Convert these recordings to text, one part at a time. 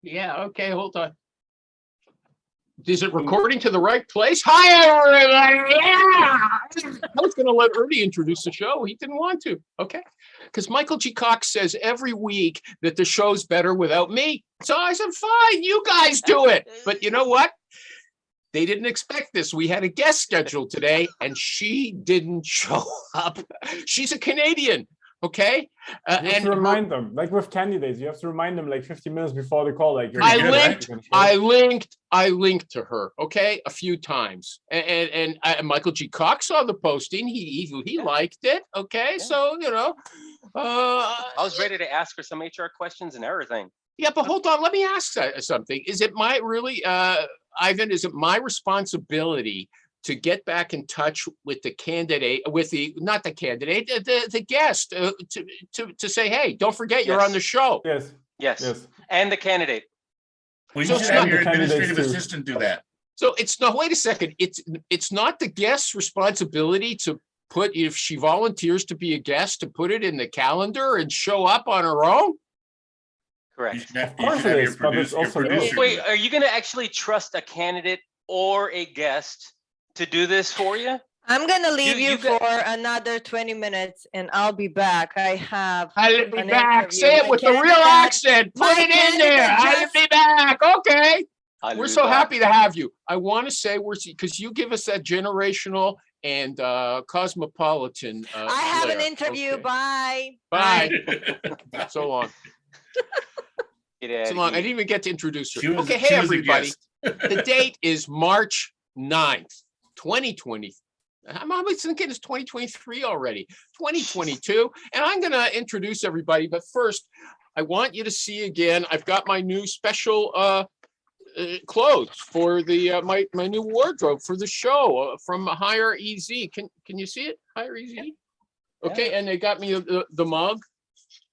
Yeah, okay, hold on. Is it recording to the right place? Hi, everybody. Yeah. I was going to let Ernie introduce the show. He didn't want to. Okay. Because Michael G. Cox says every week that the show's better without me. So I said, fine, you guys do it. But you know what? They didn't expect this. We had a guest scheduled today, and she didn't show up. She's a Canadian. Okay. You have to remind them, like with candidates, you have to remind them like 50 minutes before the call. Like I linked to her, okay, a few times, and Michael G. Cox saw the posting. He liked it. Okay, yeah. So you know, I was ready to ask her some HR questions and everything. Yeah, but hold on, let me ask something. Is it Ivan? Is it my responsibility to get back in touch with the candidate, not the candidate, the guest, to say, hey, don't forget you're on the show. Yes. And the candidate. Well, you should have your administrative assistant do that. So it's no, wait a second. It's not the guest's responsibility to put, if she volunteers to be a guest, to put it in the calendar and show up on her own. Correct. Of course it is, but it's also wait, are you going to actually trust a candidate or a guest to do this for you? I'm going to leave you for another 20 minutes and I'll be back. I'll be back. Say it with the real accent. Put it in there. I'll be back. Okay. We're so happy to have you. I want to say because you give us that generational and cosmopolitan. I have an interview. Okay. Bye. Bye. So long. So long. I didn't even get to introduce her. Okay. Hey, everybody. The date is March 9th. 2020. I'm always thinking it's 2023 already, 2022. And I'm going to introduce everybody. But first, I want you to see again, I've got my new special clothes for the my new wardrobe for the show from Hire EZ. Can you see it? Hire EZ? Okay. Yeah. And they got me the mug.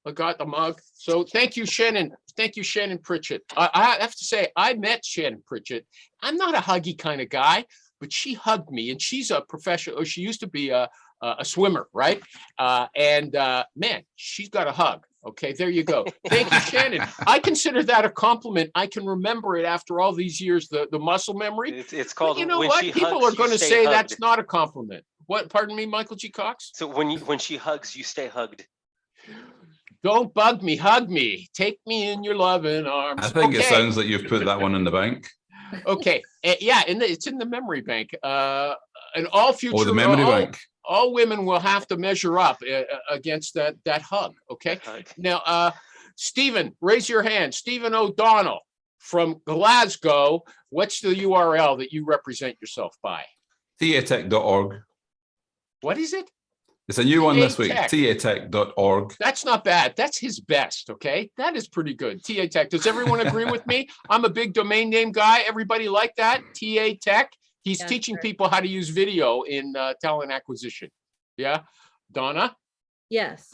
I got the mug. So thank you, Shannon. Thank you, Shannon Pritchett. I have to say, I met Shannon Pritchett. I'm not a huggy kind of guy, but she hugged me, and she's a professional. She used to be a swimmer, right? Man, she's got a hug. Okay, there you go. Thank you, Shannon. I consider that a compliment. I can remember it after all these years, the muscle memory. It's called. But you know what? People are going to say that's not a compliment. What? Pardon me, Michael G. Cox? So when she hugs, you stay hugged. Don't bug me, hug me. Take me in your loving arms. I think it sounds like you've put that one in the bank. Okay, yeah, it's in the memory bank. And all future, the memory bank. All women will have to measure up against that hug. Okay. Now, Stephen, raise your hand. Stephen O'Donnell from Glasgow. What's the URL that you represent yourself by? tatech.org. What is it? It's a new one this week, tatech.org. That's not bad. That's his best, okay? That is pretty good. TA Tech. Does everyone agree with me? I'm a big domain name guy. Everybody like that? TA Tech. He's teaching people how to use video in talent acquisition. Yeah? Donna? Yes.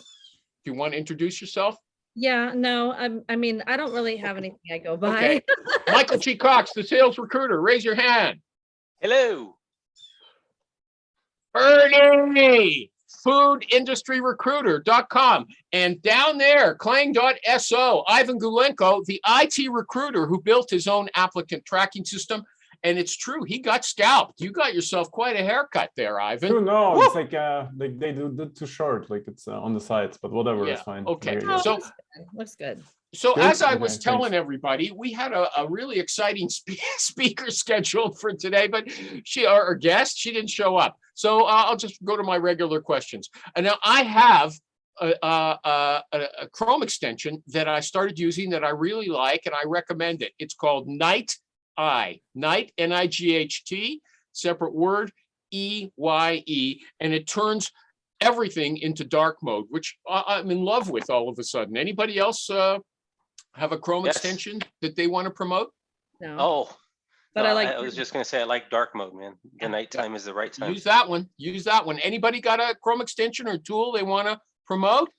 Do you want to introduce yourself? Yeah, no, I mean, I don't really have anything I go by. Okay. Michael G. Cox, the sales recruiter. Raise your hand. Hello. Ernie! foodindustryrecruiter.com, and down there, clang.so, Ivan Gulenko, the IT recruiter who built his own applicant tracking system. And it's true, he got scalped. You got yourself quite a haircut there, Ivan. No, woo! It's like they do too short, like it's on the sides, but whatever, it's fine. Okay, so looks good. So as I was telling everybody, we had a really exciting speaker scheduled for today, but our guest, she didn't show up. So I'll just go to my regular questions. And now I have a Chrome extension that I started using that I really like, and I recommend it. It's called Night, N-I-G-H-T, separate word, E-Y-E, and it turns everything into dark mode, which I'm in love with all of a sudden. Anybody else have a Chrome extension that they want to promote? No. Oh, but no, I was just going to say I like dark mode, man. The nighttime is the right time. Use that one. Anybody got a Chrome extension or tool they want to promote?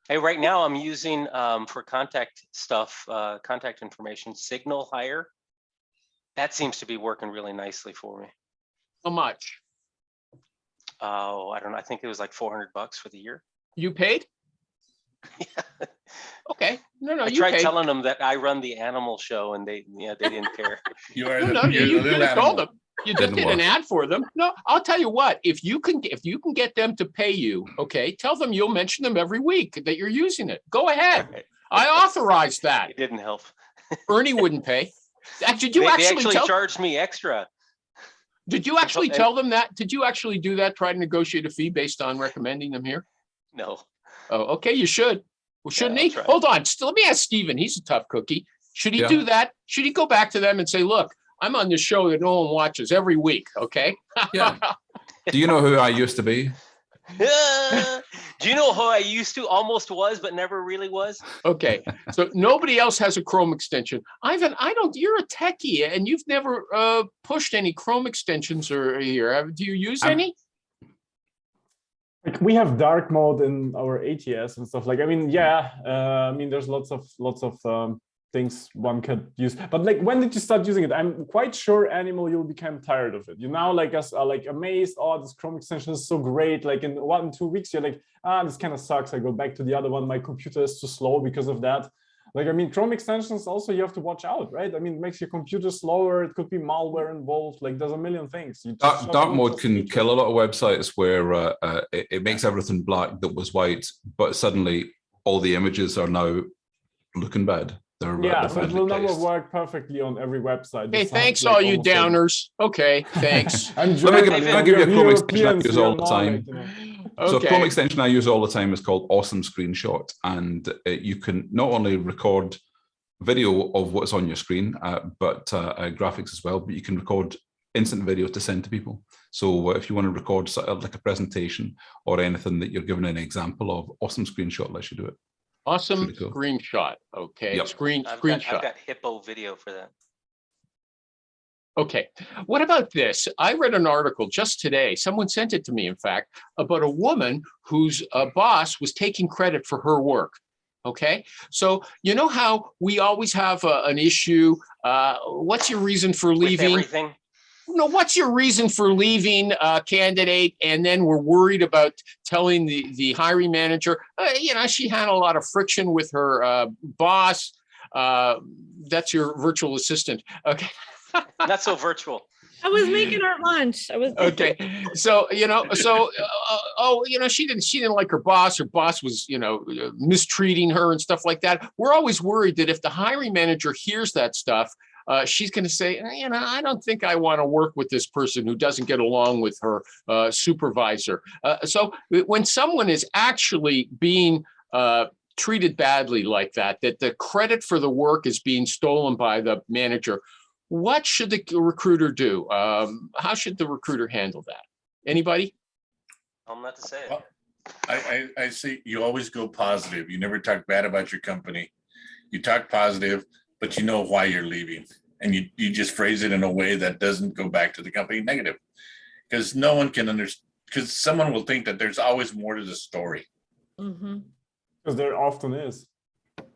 Hey, right now I'm using for contact stuff, contact information, Signal Hire. That seems to be working really nicely for me. How much? Oh, I don't know. I think it was like $400 for the year. You paid? Yeah. Okay. No, I you tried pay. telling them that I run the animal show, and they didn't care. You are No, the, you're you the could little have told animal. them. You just did an ad for them. No, I'll tell you what. If you can get them to pay you, okay, tell them you'll mention them every week that you're using it. Go ahead. I authorize that. It didn't help. Ernie wouldn't pay. Did you They actually tell? charged me extra. Did you actually tell them that? Did you actually do that? Try to negotiate a fee based on recommending them here? No. Oh, okay. You should. Well, shouldn't I'll he? try. Hold on. Still, let me ask Steven. He's a tough cookie. Should he Yeah. do that? Should he go back to them and say, look, I'm on this show that no one watches every week. Okay. Yeah. Do you know who I used to be? Do you know who I used to almost was, but never really was? Okay. So nobody else has a Chrome extension. Ivan, you're a techie and you've never pushed any Chrome extensions or here. Do you use any? Like we have dark mode in our ATS and stuff. Like, I mean, yeah, I mean, there's lots of things one could use. But like, when did you start using it? I'm quite sure, Animal, you'll become tired of it. You now like us are like amazed. Oh, this Chrome extension is so great. Like in 1-2 weeks, you're like, this kind of sucks. I go back to the other one. My computer is too slow because of that. Like, I mean, Chrome extensions also you have to watch out, right? I mean, it makes your computer slower. It could be malware involved. Like, there's a million things. Dark mode can kill a lot of websites where it makes everything black that was white, but suddenly all the images are now looking bad. Yeah, so it will never work perfectly on every website. Hey, thanks all you downers. Okay, thanks. I'm Let joking. me give you a Chrome extension I use all the time. So a Okay. Chrome extension I use all the time is called Awesome Screenshot, and you can not only record video of what's on your screen, but graphics as well. But you can record instant video to send to people. So if you want to record sort of like a presentation or anything that you're giving an example of, Awesome Screenshot lets you do it. Awesome Pretty cool. screenshot. Okay, Yep. I've screenshot. got hippo video for that. Okay, what about this? I read an article just today, someone sent it to me, in fact, about a woman whose boss was taking credit for her work. Okay, so you know how we always have an issue. What's your reason for With leaving? everything. No, what's your reason for leaving a candidate? And then we're worried about telling the hiring manager, you know, she had a lot of friction with her boss. That's your virtual assistant. Okay. Not so virtual. I was making her lunch. I was. Okay. So, you know, you know, she didn't like her boss. Her boss was, you know, mistreating her and stuff like that. We're always worried that if the hiring manager hears that stuff, she's going to say, you know, I don't think I want to work with this person who doesn't get along with her supervisor. So when someone is actually being treated badly like that the credit for the work is being stolen by the manager, what should the recruiter do? How should the recruiter handle that? Anybody? I'm not to say it. Well, I say you always go positive. You never talk bad about your company. You talk positive, but you know why you're leaving. And you just phrase it in a way that doesn't go back to the company negative. Because no one can understand, because someone will think that there's always more to the story. Mhm. Because there often is.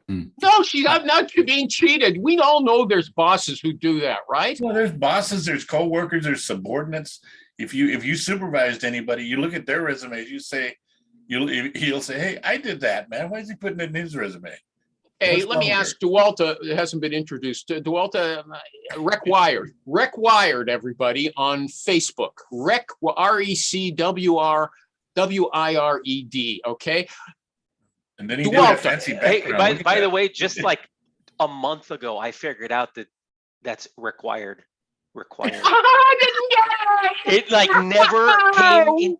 No, I'm not being cheated. We all know there's bosses who do that, right? Well, there's bosses, there's co-workers, there's subordinates. If you supervised anybody, you look at their resumes, you say, he'll say, hey, I did that, man. Why is he putting it in his resume? Hey, What's let me wrong ask Dualta, it hasn't been introduced. Dualta, Rec Wired, everybody, on Facebook. Rec, RECWIRED, okay? And then he did Dualta. a fancy Hey, background. Look at by the that. way, just like a month ago, I figured out that that's required. I didn't get it! It like never came in. It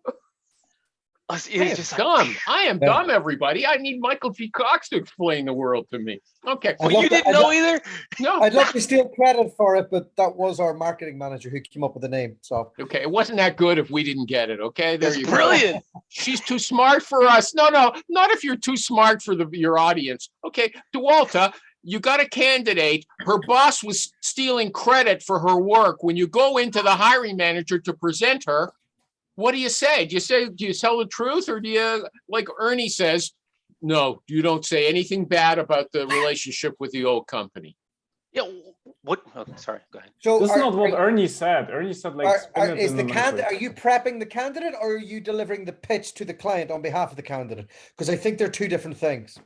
I was am just like, dumb. I am dumb, everybody. I need Michael G. Cox to explain the world to me. Okay. well, you didn't know either? No. I'd love to steal credit for it, but that was our marketing manager who came up with the name. So Okay, it wasn't that good if we didn't get it. Okay, there It's you go. brilliant. She's too smart for us. No, not if you're too smart for your audience. Okay, Dualta, you got a candidate. Her boss was stealing credit for her work. When you go into the hiring manager to present her, what do you say? Do you tell the truth, or do you, like Ernie says, no, you don't say anything bad about the relationship with the old company? Yeah. What? Oh, sorry. Go ahead. So That's are- not what are- Ernie said. Ernie said like is the candidate? Are you prepping the candidate, or are you delivering the pitch to the client on behalf of the candidate? Because I think they're two different things.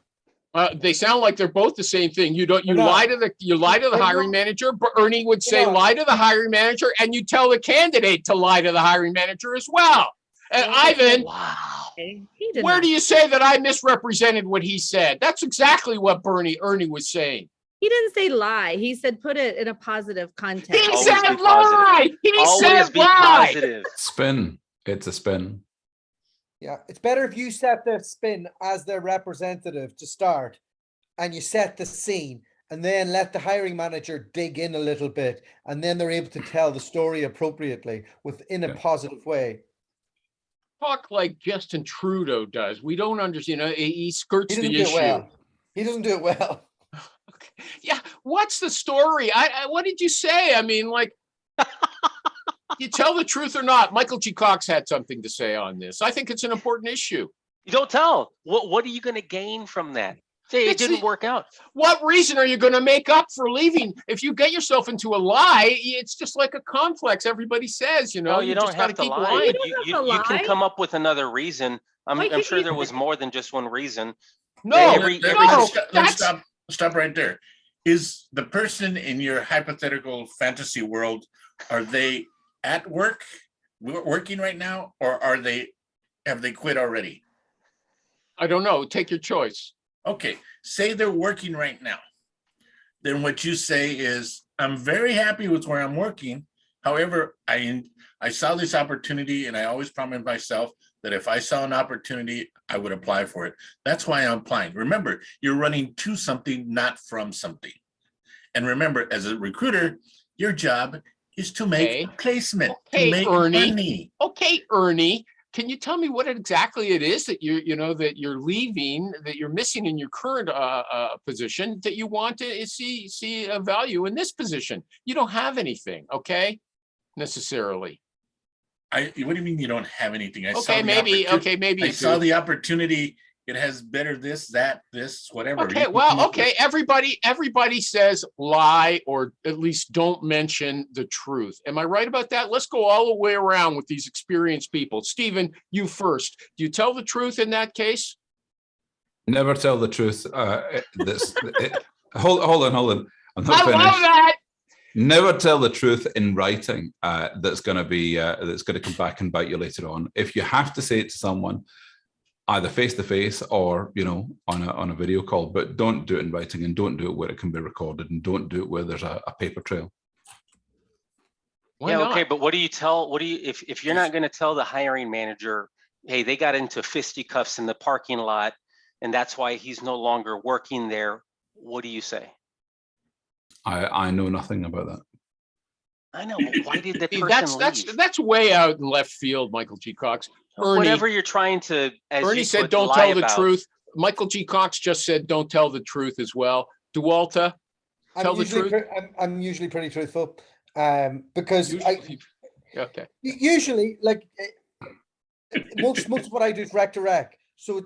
They sound like they're both the same thing. You They're lie not. to the hiring manager, but Ernie would say They're not. lie to the hiring manager, and you tell the candidate to lie to the hiring manager as well. And Ivan, Wow. Okay, he did where not. do you say that I misrepresented what he said? That's exactly what Ernie was saying. He didn't say lie. He said put it in a positive context. He Always said be lie. He Always said be lie. positive. Spin. It's a spin. Yeah, it's better if you set the spin as their representative to start, and you set the scene, and then let the hiring manager dig in a little bit, and then they're able to tell the story appropriately within a Yeah. positive way. Talk like Justin Trudeau does. We don't understand. He skirts He doesn't the do it issue. well. He doesn't do it well. Yeah, what's the story? What did you say? I mean, like, you tell the truth or not? Michael G. Cox had something to say on this. I think it's an important issue. You don't tell. What are you going to gain from that? Say it It's didn't work out. What reason are you going to make up for leaving? If you get yourself into a lie, it's just like a complex. Everybody says, you know, No, you don't just gotta have to keep lie. lying. You don't You have to you can lie. come up with another reason. Why I'm can't sure you- there was more than just one reason. No, every- no, Let's that's stop right there. Is the person in your hypothetical fantasy world, are they at work, working right now, or have they quit already? I don't know. Take your choice. Okay, say they're working right now. Then what you say is, I'm very happy with where I'm working. However, I saw this opportunity, and I always promised myself that if I saw an opportunity, I would apply for it. That's why I'm applying. Remember, you're running to something, not from something. And remember, as a recruiter, your job is to make Okay. a placement, Okay, to make Ernie. money. Okay, Ernie, can you tell me what exactly it is that that you're leaving, that you're missing in your current position, that you want to see a value in this position? You don't have anything, okay, necessarily. What do you mean you don't have anything? I saw Okay, the maybe. opportu- Okay, maybe. I you saw do. the opportunity. It has better this, that, this, whatever. Okay, You can well, come up okay. with- Everybody says lie, or at least don't mention the truth. Am I right about that? Let's go all the way around with these experienced people. Stephen, you first. Do you tell the truth in that case? Never tell the truth. Hold on. I'm not I finished. love that. Never tell the truth in writing. That's going to come back and bite you later on. If you have to say it to someone, either face to face or on a video call, but don't do it in writing, and don't do it where it can be recorded, and don't do it where there's a paper trail. Why Yeah, not? okay, but if you're not going to tell the hiring manager, hey, they got into fisticuffs in the parking lot, and that's why he's no longer working there, what do you say? I know nothing about that. I know, but why did the See, person leave? that's way out in left field, Michael G. Cox. Ernie, Whatever you're trying to, as Ernie you said, put, don't lie tell the about. truth. Michael G. Cox just said, don't tell the truth as well. Dualta, tell the truth. I'm usually pretty truthful, because Okay. usually, like, most of what I do is rec to rec. So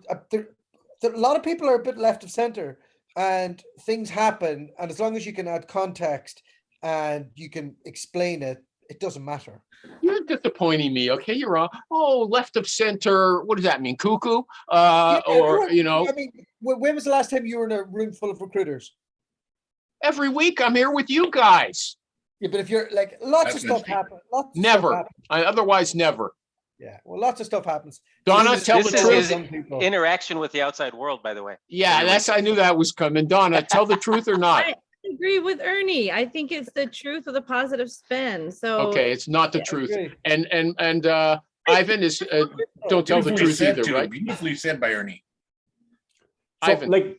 a lot of people are a bit left of center, and things happen. And as long as you can add context and you can explain it, it doesn't matter. You're disappointing me. Okay, you're wrong. Oh, left of center. What does that mean? Cuckoo? Yeah, Or, I mean, when was the last time you were in a room full of recruiters? every week I'm here with you guys. Yeah, but if you're like, lots of That's stuff happens. Never. Otherwise, never. Yeah, well, lots of stuff happens. Donna, This tell is the This truth. is some people. interaction with the outside world, by the way. Yeah, Every week. I knew that was coming. Donna, tell the truth or not. I agree with Ernie. I think it's the truth with a positive spin. So Okay, it's not the Yeah, truth. agree. And Ivan is don't tell the Beautifully truth said, either, too. right? Beautifully said by Ernie. So, Ivan. like,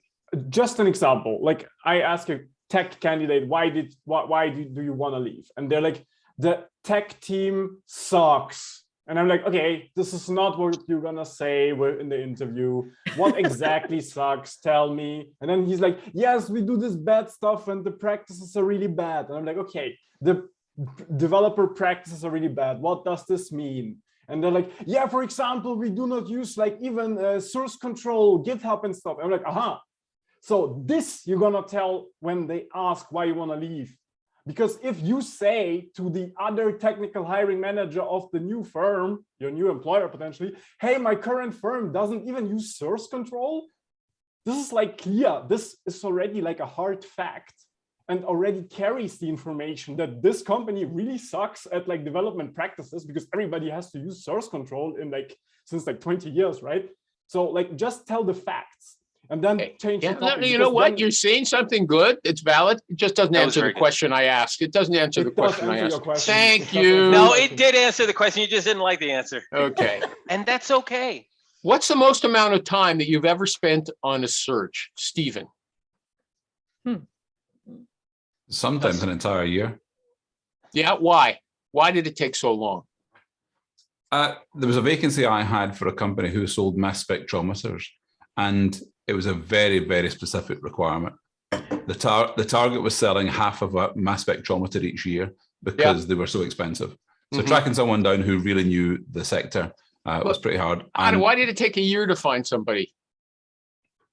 just an example. Like, I ask a tech candidate, why do you want to leave? And they're like, the tech team sucks. And I'm like, okay, this is not what you're gonna say in the interview. What exactly sucks? Tell me. And then he's like, yes, we do this bad stuff and the practices are really bad. And I'm like, okay, the developer practices are really bad. What does this mean? And they're like, yeah, for example, we do not use like even source control, GitHub and stuff. I'm like, aha. So this you're gonna tell when they ask why you wanna leave. Because if you say to the other technical hiring manager of the new firm, your new employer potentially, hey, my current firm doesn't even use source control, this is like clear. This is already like a hard fact and already carries the information that this company really sucks at like development practices because everybody has to use source control in like since like 20 years, right? So like just tell the facts and then change the topic. You know what? You're saying something good. It's valid. It just doesn't answer the question I asked. It doesn't answer the question I asked. Thank you. No, it did answer the question. You just didn't like the answer. Okay. And that's okay. What's the most amount of time that you've ever spent on a search, Stephen? Sometimes an entire year. Yeah, why? Why did it take so long? There was a vacancy I had for a company who sold mass spectrometers, and it was a very, very specific requirement. The target was selling half of a mass spectrometer each year because they were so expensive. So tracking someone down who really knew the sector was pretty hard. And why did it take a year to find somebody?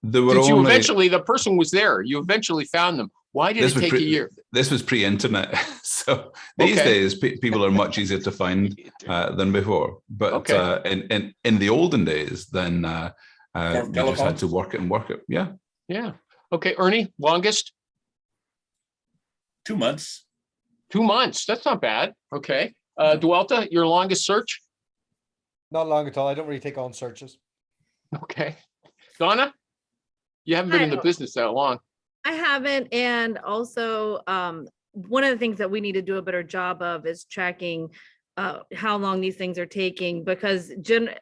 Eventually, the person was there. You eventually found them. Why did it take a year? This was pre-internet. So these days, people are much easier to find than before. But in the olden days, then you just had to work it and work it. Yeah. Yeah. Okay, Ernie, longest? 2 months. 2 months. That's not bad. Okay. Duelta, your longest search? Not long at all. I don't really take on searches. Okay. Donna, you haven't been in the business that long. I haven't. And also, one of the things that we need to do a better job of is tracking how long these things are taking, because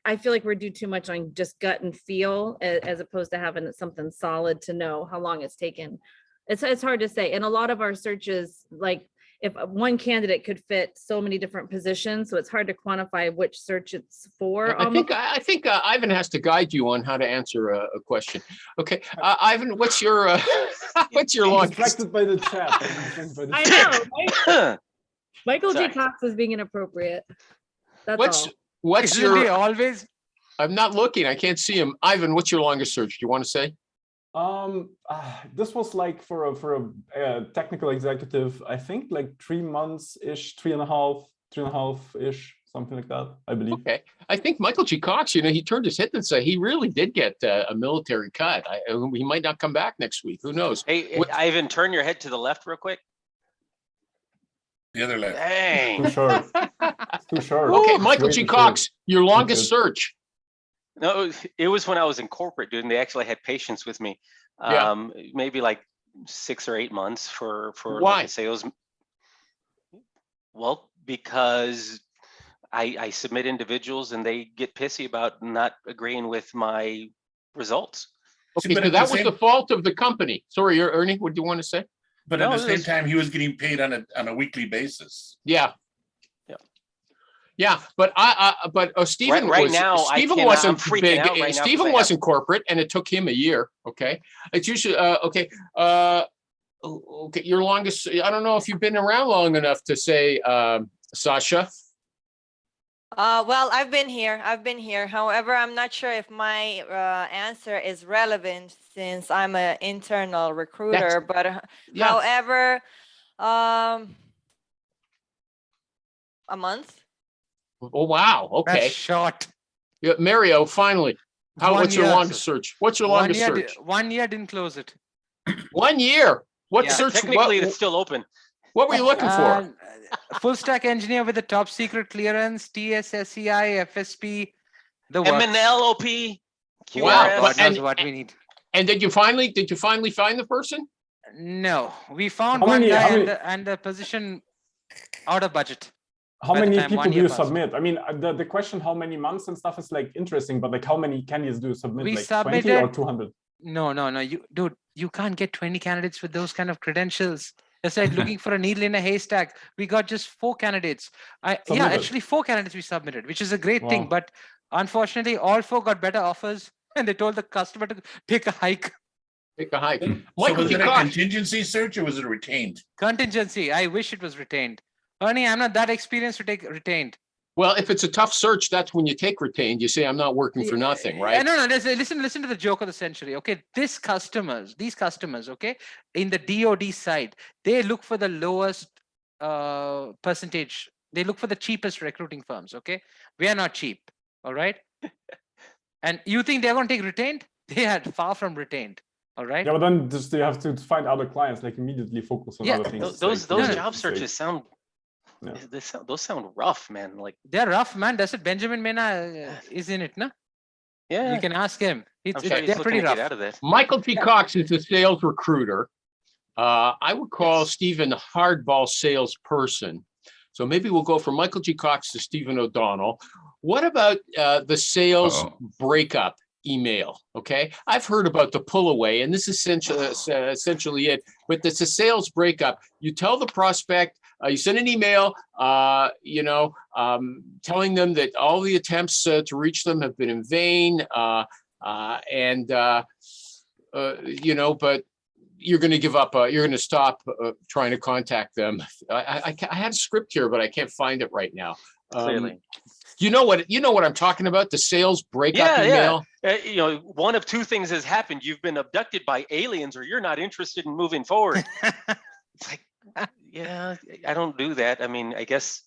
I feel like we're due too much on just gut and feel as opposed to having something solid to know how long it's taken. It's hard to say. And a lot of our searches, like if one candidate could fit so many different positions, so it's hard to quantify which search it's for. I think Ivan has to guide you on how to answer a question. Okay, Ivan, what's your longest? Distracted by the chat. I know. Right? Michael J. Cox is being inappropriate. That's what's your always? I'm not looking. I can't see him. Ivan, what's your longest search? Do you want to say? This was like for a technical executive, I think like 3 months ish, 3.5 ish, something like that, I believe. Okay, I think Michael G. Cox, he turned his head and said he really did get a military cut. He might not come back next week. Who knows? Hey, Ivan, turn your head to the left real quick. The other left. Dang. Too short. Too short. Okay, Michael G. Cox, your longest search. No, it was when I was in corporate, dude, and they actually had patience with me. Maybe like 6 or 8 months for why? Like sales. Well, because I submit individuals and they get pissy about not agreeing with my results. Okay, so that was the fault of the company. Sorry, Ernie, what do you want to say? But at the same time, he was getting paid on a weekly basis. Yeah. Yeah, but Stephen Stephen wasn't big. Stephen wasn't corporate, and it took him a year. Okay, it's usually okay. Okay, your longest. I don't know if you've been around long enough to say, Sasha. Well, I've been here. However, I'm not sure if my answer is relevant since I'm an internal recruiter. However, a month. Oh, wow. Okay. That's short. Yeah, Mario, finally. What's your longest search? What's your longest search? 1 year didn't close it. 1 year. What search? Technically, it's still open. What were you looking for? Full stack engineer with a top secret clearance, TSSCI, FSP, the MNLOP. Wow. God knows what we need. And did you finally find the person? No, we found one guy and the position out of budget. How many people do you submit? I mean, the question how many months and stuff is like interesting, but like how many candidates do you submit? We like submitted 20 or 200? No, you can't get 20 candidates with those kind of credentials. It's like looking for a needle in a haystack. We got just 4 candidates. Actually 4 candidates we submitted, which is a great thing. But unfortunately, all 4 got better offers, and they told the customer to take a hike. Take a hike. So was it a contingency search or was it retained? Contingency. I wish it was retained. Ernie, I'm not that experienced to take retained. Well, if it's a tough search, that's when you take retained. You say, I'm not working for nothing, right? No. Listen to the joke of the century. Okay, these customers, okay, in the DoD side, they look for the lowest percentage. They look for the cheapest recruiting firms. Okay, we are not cheap. All right. And you think they're going to take retained? they had far from retained. All right. Yeah, but then just you have to find other clients, like immediately focus on other things. Those like, job searches sound. Yeah. Those sound rough, man. Like they're rough, man. That's it. Benjamin Mena is in it, no? Yeah. You can ask him. They're pretty rough. Get out of that. Michael T. Cox is a sales recruiter. I would call Stephen hardball salesperson. So maybe we'll go from Michael G. Cox to Stephen O'Donnell. What about the sales breakup email? Okay, I've heard about the pull away, and this is essentially it. But it's a sales breakup. You tell the prospect, you send an email, telling them that all the attempts to reach them have been in vain, but you're going to give up. You're going to stop trying to contact them. I had a script here, but I can't find it right now. Clearly. You know what I'm talking about? The sales breakup email. Yeah. One of two things has happened. You've been abducted by aliens, or you're not interested in moving forward. It's like, yeah, I don't do that. I mean, I guess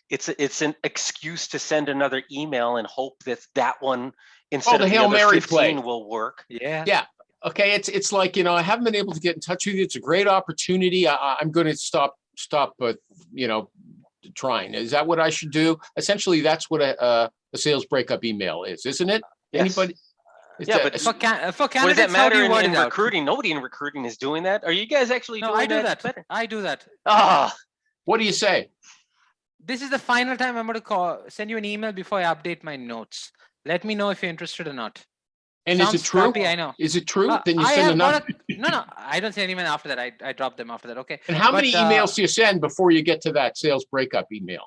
it's an excuse to send another email and hope that one instead of the other 15 will work. Yeah. Yeah. Okay. It's like, I haven't been able to get in touch with you. It's a great opportunity. I'm going to stop, trying. Is that what I should do? Essentially, that's what a sales breakup email is, isn't it? Yes. Anybody? But for candidates, what does that matter in in recruiting? Nobody in recruiting is doing that. Are you guys actually doing that? I do that. What do you say? This is the final time I'm going to send you an email before I update my notes. Let me know if you're interested or not. And Sounds is it true? scrappy, I know. Is it true? Then you send another. No, I don't send anyone after that. I drop them after that. Okay. And how many emails do you send before you get to that sales breakup email?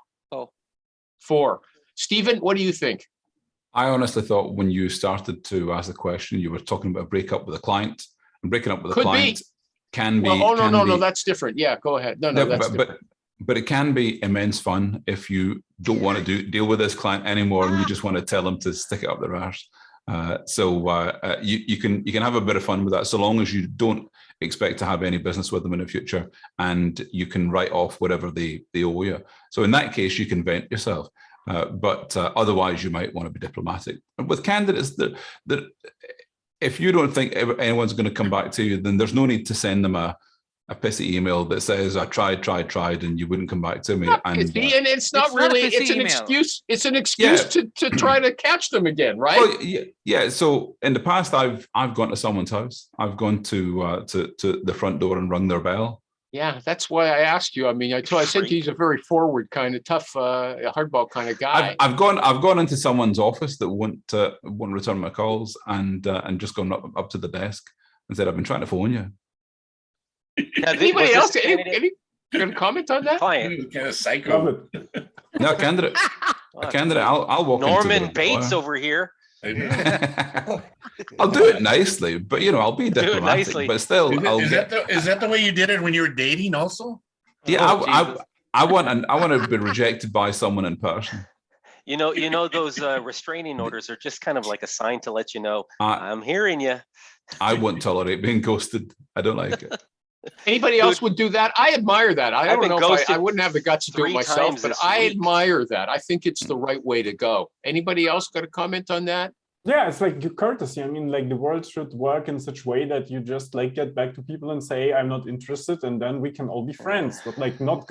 4. Stephen, what do you think? I honestly thought when you started to ask the question, you were talking about a breakup with a client, and breaking up with a client can be. No, that's different. Yeah, go ahead. No, that's different. But it can be immense fun if you don't want to deal with this client anymore, and you just want to tell them to stick it up their arse. You can have a bit of fun with that, so long as you don't expect to have any business with them in the future, and you can write off whatever they owe you. So in that case, you can vent yourself. But otherwise, you might want to be diplomatic. And with candidates, that if you don't think anyone's going to come back to you, then there's no need to send them a pissy email that says I tried, and you wouldn't come back to me. And it's not really. It's an excuse. It's an excuse to try to catch them again, right? Well, yeah. So in the past, I've gone to someone's house. I've gone to the front door and rung their bell. Yeah, that's why I asked you. I mean, I said he's a very forward kind of tough, hardball kind of guy. I've gone into someone's office that won't return my calls and just gone up to the desk and said, I've been trying to phone you. Now, anybody else? Any going to comment on that? Client. Kind of psycho. No, a candidate. I'll walk Norman Bates over here. I'll do it nicely, but I'll be diplomatic. But still, is that the way you did it when you were dating? Also, yeah. I want to be rejected by someone in person. Those restraining orders are just kind of like a sign to let you know I'm hearing you. I won't tolerate being ghosted. I don't like it. Anybody else would do that? I admire that. I don't know if I wouldn't have the guts to do it myself, but I admire that. I think it's the right way to go. Anybody else got a comment on that? Yeah, it's like courtesy. I mean, like the world should work in such a way that you just like get back to people and say, I'm not interested, and then we can all be friends. But like not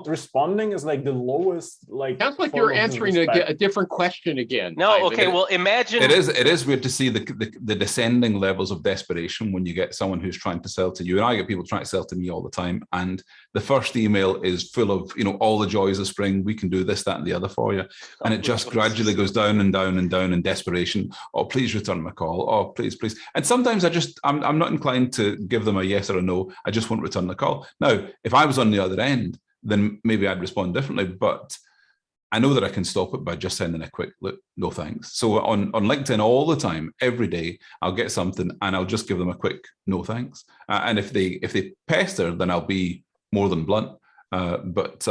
responding is like the lowest, like sounds like you're answering a different question again. No, okay, well imagine it is weird to see the descending levels of desperation when you get someone who's trying to sell to you. And I get people trying to sell to me all the time. And the first email is full of, all the joys of spring, we can do this, that, and the other for you. And it just gradually goes down and down and down in desperation. Oh, please return my call. Oh, please. And sometimes I'm not inclined to give them a yes or a no. I just won't return the call. Now, if I was on the other end, then maybe I'd respond differently. But I know that I can stop it by just sending a quick look, no thanks. So on LinkedIn all the time, every day, I'll get something and I'll just give them a quick no thanks. And if they pester, then I'll be more than blunt. But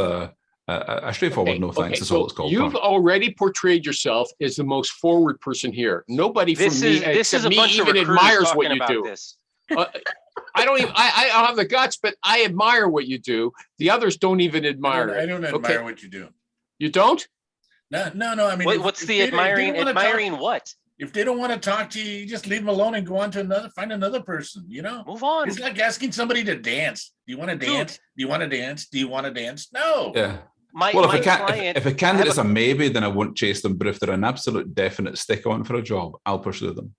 a straightforward no thanks is all it's called. You've already portrayed yourself as the most forward person here. Nobody from me except me even admires what you do. I don't even. I don't have the guts, but I admire what you do. The others don't even admire it. I don't admire what you do. You don't? No. I mean, what's the admiring? Admiring what? If they don't want to talk to you, you just leave them alone and go on to find another person, Move on. It's like asking somebody to dance. Do you want to dance? Do you want to dance? Do you want to dance? No. Yeah. My Well, client, if a candidate's a maybe, then I won't chase them. But if they're an absolute definite stick on for a job, I'll pursue them.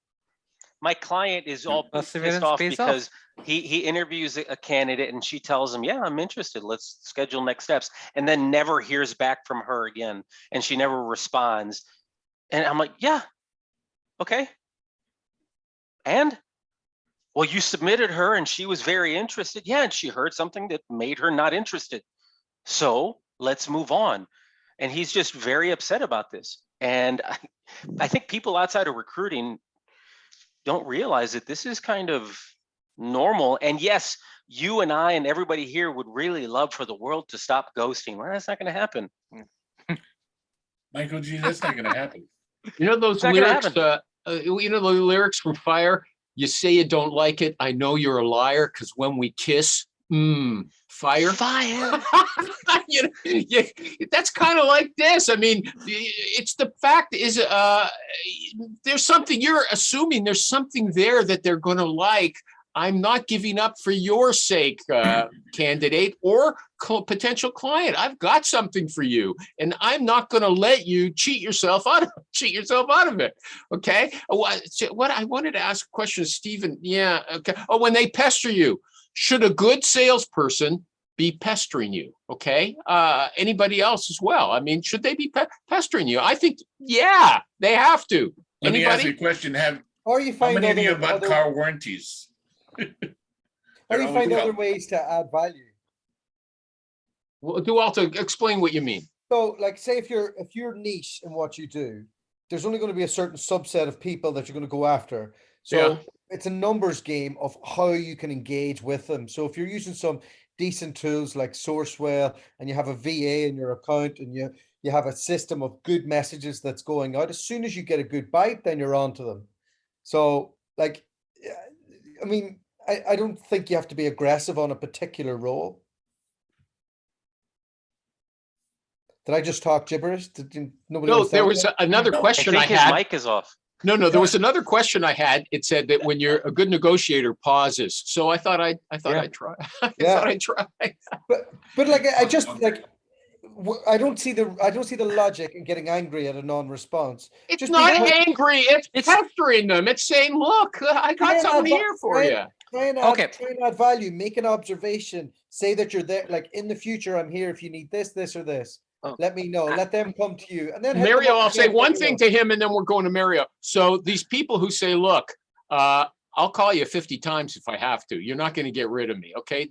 My client is all pissed off because he interviews a candidate and she tells him, yeah, I'm interested. Let's schedule next steps. And then never hears back from her again. And she never responds. And I'm like, yeah, okay. And well, you submitted her and she was very interested. Yeah, and she heard something that made her not interested. So let's move on. And he's just very upset about this. And I think people outside of recruiting don't realize that this is kind of normal. And yes, you and I and everybody here would really love for the world to stop ghosting. Well, that's not going to happen. Michael G, that's not going to happen. You know those lyrics, you know the lyrics from Fire? You say you don't like it. I know you're a liar because when we kiss, fire. Fire. That's kind of like this. I mean, it's the fact is there's something you're assuming there's something there that they're going to like. I'm not giving up for your sake, candidate or potential client. I've got something for you, and I'm not going to let you cheat yourself out of it. Okay. What I wanted to ask a question, Stephen. Yeah. Okay. Oh, when they pester you, should a good salesperson be pestering you? Okay. Anybody else as well? I mean, should they be pestering you? I think, yeah, they have to. Let me ask you a question. How many of you have bought car warranties? How do you find other ways to add value? Well, Walter, explain what you mean. So, like, say if you're niche in what you do, there's only going to be a certain subset of people that you're going to go after. So it's a numbers game of how you can engage with them. So if you're using some decent tools like Sourcewell and you have a VA in your account and you have a system of good messages that's going out, as soon as you get a good bite, then you're on to them. So, like, I mean, I don't think you have to be aggressive on a particular role. Did I just talk gibberish? No, there was another question I had. His mic is off. No, there was another question I had. It said that when you're a good negotiator, pauses. So I thought I'd try. I thought I'd try. But like I don't see the logic in getting angry at a non-response. It's just not angry. It's pestering them. It's saying, "Look, I got something here for you." Try and add value. Make an observation. Say that you're there. Like, in the future, I'm here if you need this, this, or this. Let me know. Let them come to you. And then Mario, I'll say one thing to him, and then we're going to Mario. So these people who say, "Look, I'll call you 50 times if I have to. You're not going to get rid of me." Okay,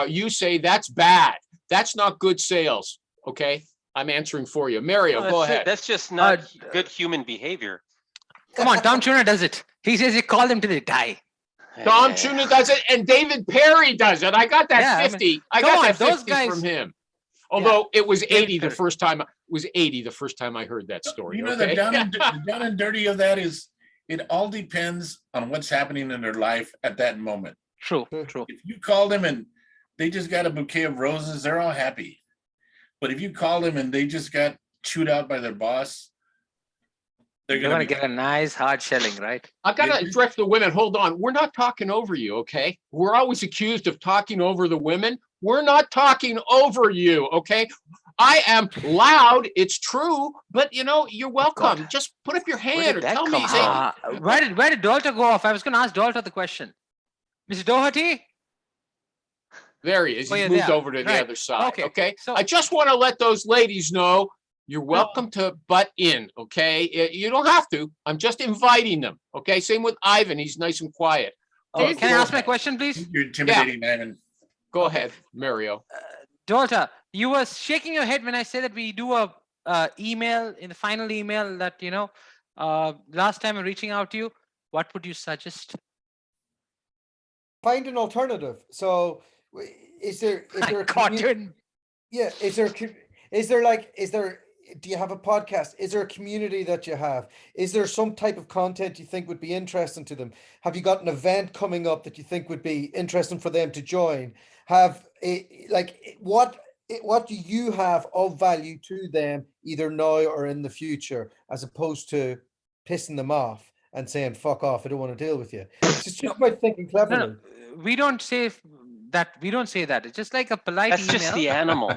you say that's bad. That's not good sales. Okay, I'm answering for you. Mario, go ahead. That's just not good human behavior. Come on, Tom Tuna does it. He says you call them till they die. Tom Tuna does it, and David Perry does it. I got that 50. I got that 50 from him. Although it was 80 the first time. It was 80 the first time I heard that story. You know, the down and dirty of that is it all depends on what's happening in their life at that moment. True. If you call them and they just got a bouquet of roses, they're all happy. But if you call them and they just got chewed out by their boss, they're going to get a nice hard shelling, right? I got to address the women. Hold on. We're not talking over you, okay? We're always accused of talking over the women. We're not talking over you, okay? I am loud. It's true, but you're welcome. Just put up your hand or tell me. Where did Dolta go off? I was going to ask Dolta the question. Mr. Doherty? There he is. He's moved over to the other side. Okay. So I just want to let those ladies know you're welcome to butt in. Okay. You don't have to. I'm just inviting them. Okay. Same with Ivan. He's nice and quiet. Can I ask my question, please? You're intimidating, Ivan. Go ahead, Mario. Dolta, you were shaking your head when I said that we do a email in the final email that, last time I'm reaching out to you. What would you suggest? Find an alternative. So is there do you have a podcast? Is there a community that you have? Is there some type of content you think would be interesting to them? Have you got an event coming up that you think would be interesting for them to join? What do you have of value to them either now or in the future, as opposed to pissing them off and saying, fuck off, I don't want to deal with you. It's just about thinking cleverly. No, we don't say that. We don't say that. It's just like a polite That's email. just the animal.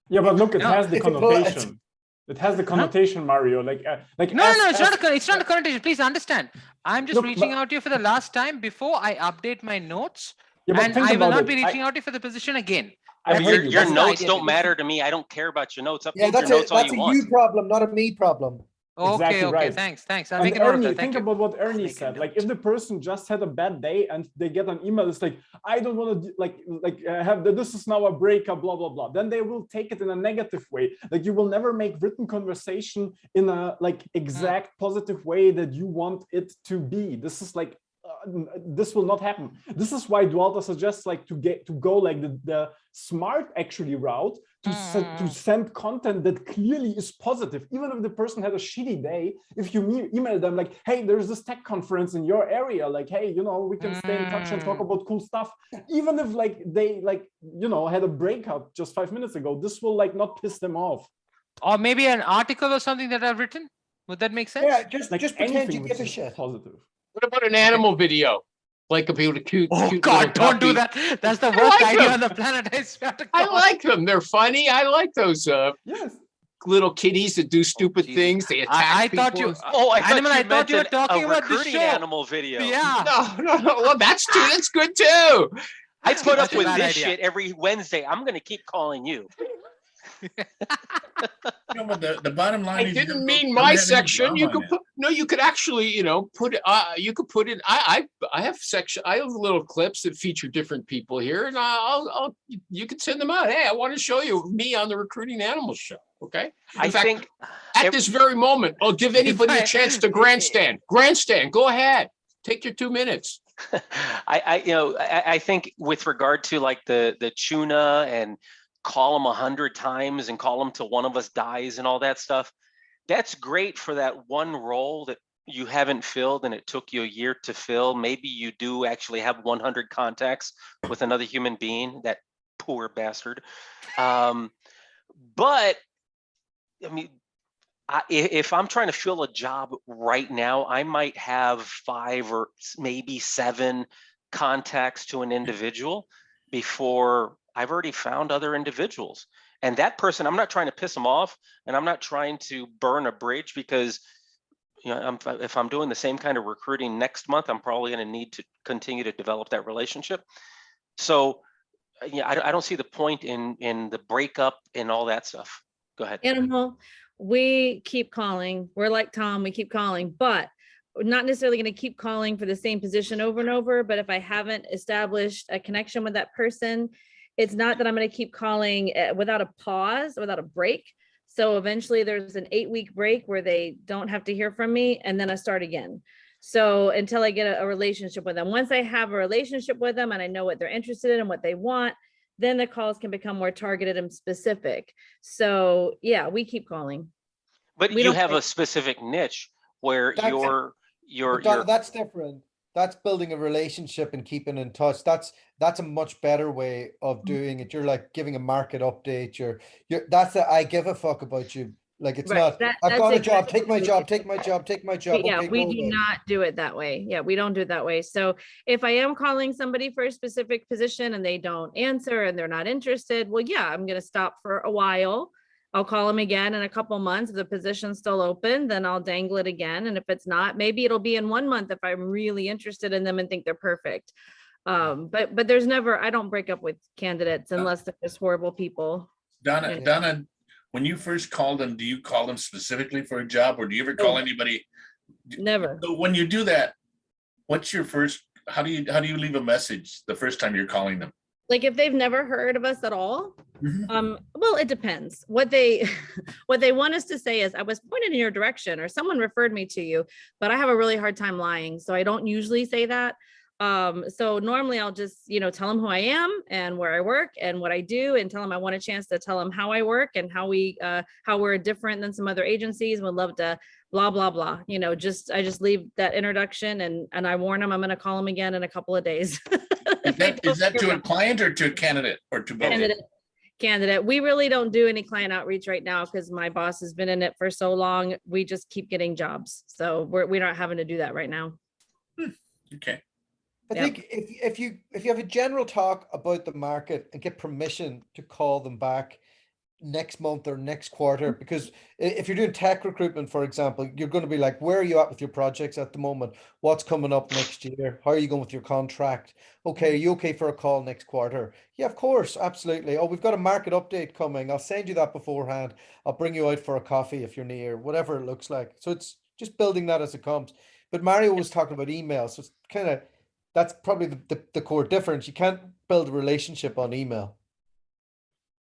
Yeah, but look, it No, has the it's a connotation. It has the connotation, Mario. Like No, it's not it's not a connotation. Please understand. I'm just reaching out to you for the last time before I update my notes, and I will not be reaching out to you for the position again. Your notes don't matter to me. I don't care about your notes. Yeah, that's your notes that's a you problem, not a me problem. Okay, right. Thanks. I'll And make a note of Ernie, that. think about what Ernie said. Like, if the person just had a bad day and they get an email, it's like, I don't want to have this is now a breakup, blah blah blah. Then they will take it in a negative way. Like, you will never make written conversation in a exact positive way that you want it to be. This is like this will not happen. This is why Dualta suggests to go like the smart actually route to send content that clearly is positive. Even if the person had a shitty day, if you email them like, hey, there's this tech conference in your area, like, hey, we can stay in touch and talk about cool stuff. Even if they had a breakup just 5 minutes ago, this will not piss them off. Or maybe an article or something that I've written. Would that make sense? Yeah, just pretend you give a shit. Positive. What about an animal video? Like a cute. Oh cute God! Don't do that. That's the worst idea on the planet. I swear to God. I like them. They're funny. I like those little kitties that do stupid things. They attack people. Thought you. Oh, I thought you were talking about the show. Animal video. Yeah. No. Well, that's good too. I put up with this shit every Wednesday. I'm gonna keep calling you. But the bottom line I is didn't mean my section. You could you could actually, put it. You could put it. I have section. I have little clips that feature different people here, and you can send them out. Hey, I want to show you me on the Recruiting Animals show. Okay. In fact, at this very moment, I'll give anybody a chance to grandstand. Go ahead. Take your 2 minutes. I think with regard to like the tuna and call them 100 times and call them till one of us dies and all that stuff. That's great for that one role that you haven't filled and it took you a year to fill. Maybe you do actually have 100 contacts with another human being, that poor bastard. But I mean, if I'm trying to fill a job right now, I might have 5 or maybe 7 contacts to an individual before I've already found other individuals. And that person, I'm not trying to piss them off, and I'm not trying to burn a bridge, because if I'm doing the same kind of recruiting next month, I'm probably going to need to continue to develop that relationship. So I don't see the point in the breakup and all that stuff. Go ahead. Animal, we keep calling. We're like Tom, we keep calling, but we're not necessarily going to keep calling for the same position over and over. But if I haven't established a connection with that person, it's not that I'm going to keep calling without a pause, without a break. So eventually there's an 8-week break where they don't have to hear from me, and then I start again. So until I get a relationship with them. Once I have a relationship with them and I know what they're interested in and what they want, then the calls can become more targeted and specific. So yeah, we keep calling. But you have a specific niche where that's different. That's building a relationship and keeping in touch. That's a much better way of doing it. You're like giving a market update. I give a fuck about you. Like, it's not, I've got a job, take my job. Yeah, we do not do it that way. Yeah, we don't do it that way. So if I am calling somebody for a specific position and they don't answer and they're not interested, well, yeah, I'm going to stop for a while. I'll call them again in a couple months. If the position's still open, then I'll dangle it again. And if it's not, maybe it'll be in 1 month if I'm really interested in them and think they're perfect. But there's never, I don't break up with candidates unless they're just horrible people. Donna, when you first call them, do you call them specifically for a job, or do you ever call anybody? Never. So when you do that, what's your first, how do you leave a message the first time you're calling them? Like, if they've never heard of us at all, well, it depends. What they want us to say is, I was pointed in your direction, or someone referred me to you, but I have a really hard time lying. So I don't usually say that. So normally I'll just, tell them who I am and where I work and what I do, and tell them I want a chance to tell them how I work and how we're different than some other agencies. Would love to blah, blah, blah, I just leave that introduction and I warn them I'm going to call them again in a couple of days. Is that to a client or to a candidate or to both? candidate. We really don't do any client outreach right now because my boss has been in it for so long. We just keep getting jobs. So we're not having to do that right now. Okay. I think if you have a general talk about the market and get permission to call them back next month or next quarter, because if you're doing tech recruitment, for example, you're going to be like, where are you at with your projects at the moment? What's coming up next year? How are you going with your contract? Okay, are you okay for a call next quarter? Yeah, of course, absolutely. Oh, we've got a market update coming. I'll send you that beforehand. I'll bring you out for a coffee if you're near, whatever it looks like. So it's just building that as it comes. But Mario was talking about email, so it's kind of, that's probably the core difference. You can't build a relationship on email.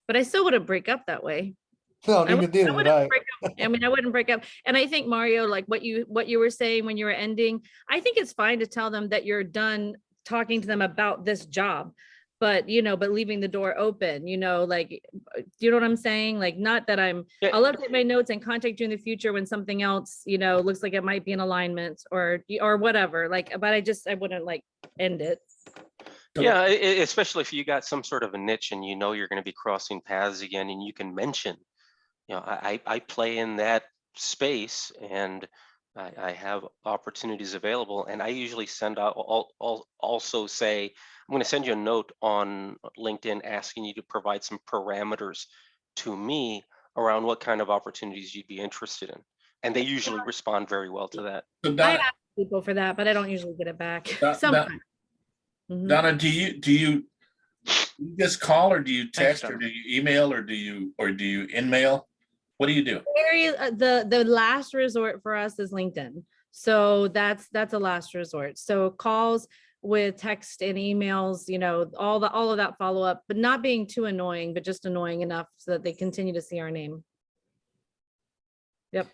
But I still wouldn't break up that way. No, I even the wouldn't break up. I mean, I wouldn't break up. And I think, Mario, like what you were saying when you were ending, I think it's fine to tell them that you're done talking to them about this job, but but leaving the door open, like, you know what I'm saying? Like, not that I'll update my notes and contact you in the future when something else, looks like it might be in alignment or whatever. Like, but I wouldn't like end it. Yeah, especially if you got some sort of a niche and you're going to be crossing paths again, and you can mention, I play in that space and I have opportunities available, and I usually send out, also say, I'm going to send you a note on LinkedIn asking you to provide some parameters to me around what kind of opportunities you'd be interested in. And they usually respond very well to that. I ask people for that, but I don't usually get it back. Sometimes. Donna, do you just call, or do you text, or do you email, or do you in-mail? What do you do? The last resort for us is LinkedIn. So that's a last resort. So calls with text and emails, all of that follow up, but not being too annoying, but just annoying enough so that they continue to see our name. Yep.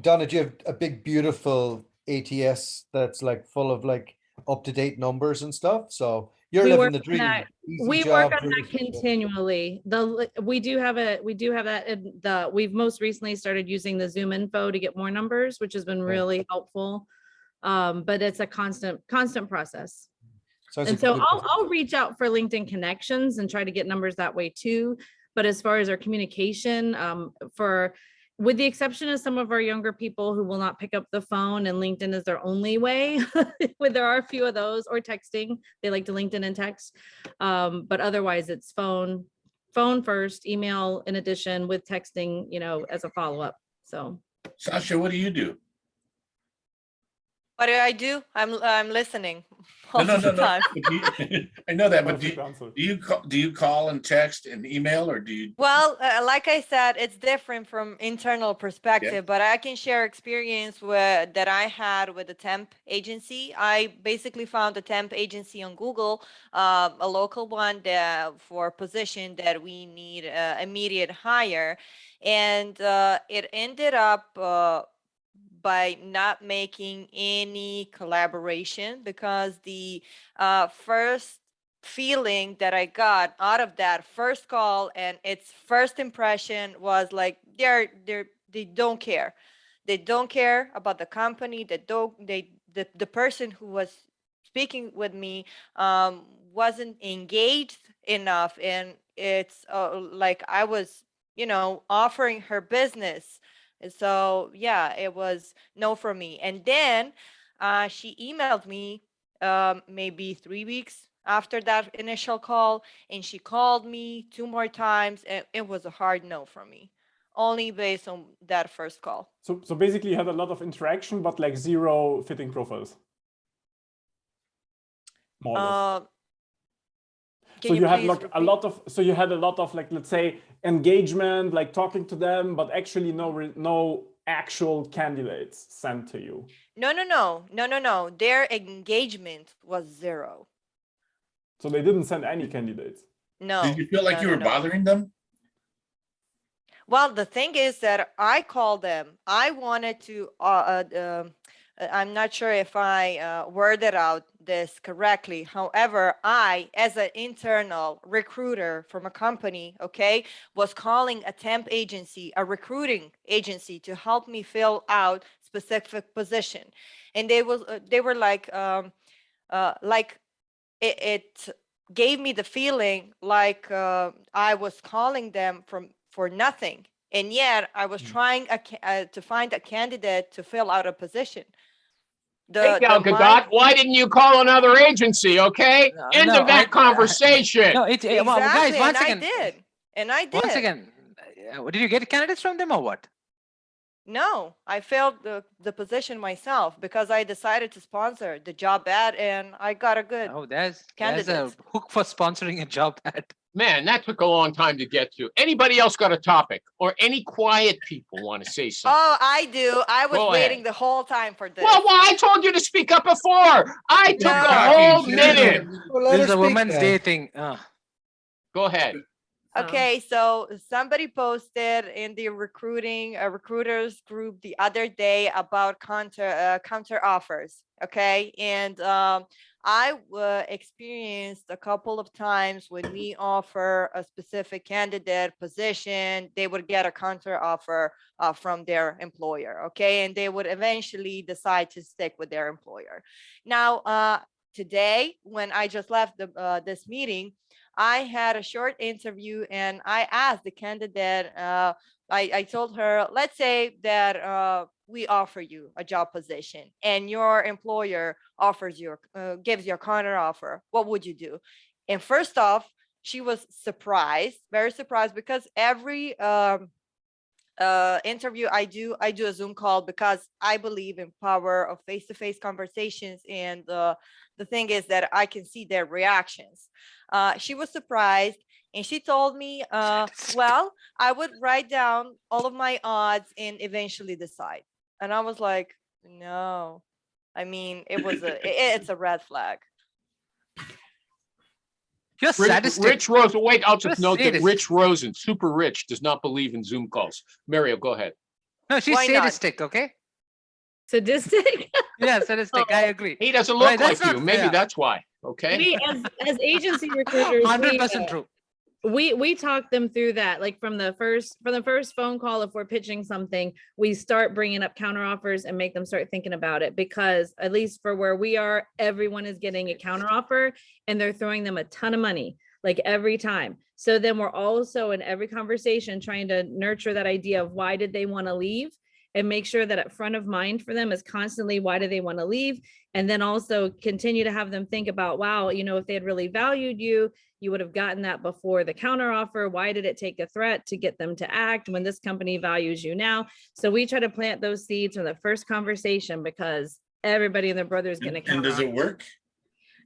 Donna, do you have a big, beautiful ATS that's like full of like up-to-date numbers and stuff? So you're living the dream. We work on that continually. We do have that. We've most recently started using the Zoom info to get more numbers, which has been really helpful. But it's a constant process. And so I'll reach out for LinkedIn connections and try to get numbers that way too. But as far as our communication, with the exception of some of our younger people who will not pick up the phone and LinkedIn is their only way, there are a few of those, or texting. They like to LinkedIn and text. But otherwise it's phone first, email in addition, with texting, as a follow-up. So Sasha, what do you do? What do I do? I'm listening most of the time. I know that, but do you call and text and email, or do you? Well, like I said, it's different from internal perspective, but I can share experience that I had with a temp agency. I basically found a temp agency on Google, a local one for a position that we need immediate hire, and it ended up by not making any collaboration, because the first feeling that I got out of that first call and its first impression was like they don't care. They don't care about the company. The person who was speaking with me wasn't engaged enough, and it's like I was offering her business. And so, yeah, it was no for me. And then she emailed me maybe 3 weeks after that initial call, and she called me 2 more times, and it was a hard no for me, only based on that first call. So basically you had a lot of interaction, but like 0 fitting profiles. More or less. So you had like a lot of like, let's say, engagement, like talking to them, but actually no actual candidates sent to you. No. Their engagement was 0. So they didn't send any candidates. No. Did you feel like you were bothering them? Well, the thing is that I called them. I wanted to, I'm not sure if I worded out this correctly. However, I, as an internal recruiter from a company, was calling a temp agency, a recruiting agency, to help me fill out specific position. And they were like, gave me the feeling like I was calling them for nothing. And yet I was trying to find a candidate to fill out a position. Hey, Gal Gadot, why didn't you call another agency? Okay, end of that conversation. No, exactly, well, guys, once and again, I did. Once again, did you get candidates from them or what? No, I filled the position myself because I decided to sponsor the job ad, and I got a good there's candidate. a hook for sponsoring a job ad. Man, that took a long time to get to. Anybody else got a topic or any quiet people want to say something? Oh, I do. I was waiting the whole time for this. Well, I told you to speak up before. I took a whole minute. This is a Women's Day thing. Go ahead. Okay, so somebody posted in the recruiters group the other day about counter offers. Okay, and I experienced a couple of times when we offer a specific candidate position, they would get a counter offer from their employer. Okay, and they would eventually decide to stick with their employer. Now, today, when I just left this meeting, I had a short interview and I asked the candidate, I told her, let's say that we offer you a job position and your employer offers you, gives you a counter offer. What would you do? And first off, she was surprised, very surprised, because every interview I do a Zoom call because I believe in power of face-to-face conversations. And the thing is that I can see their reactions. She was surprised and she told me, well, I would write down all of my odds and eventually decide. And I was like, no, I mean, it's a red flag. You're sadistic. Rich Rosen, wait, I'll just note that Rich Rosen, super rich, does not believe in Zoom calls. Mario, go ahead. No, she's sadistic, okay? Sadistic? Yeah, sadistic, I agree. He doesn't look like you. Maybe that's why, okay? We, as agency recruiters, 100% true. We talk them through that. Like from the first phone call, if we're pitching something, we start bringing up counter offers and make them start thinking about it, because at least for where we are, everyone is getting a counter offer and they're throwing them a ton of money, like every time. So then we're also in every conversation trying to nurture that idea of why did they want to leave, and make sure that at front of mind for them is constantly why do they want to leave. And then also continue to have them think about, wow, you know, if they had really valued you, you would have gotten that before the counter offer. Why did it take a threat to get them to act when this company values you now? So we try to plant those seeds from the first conversation, because everybody and their brother is going to come. And does it work?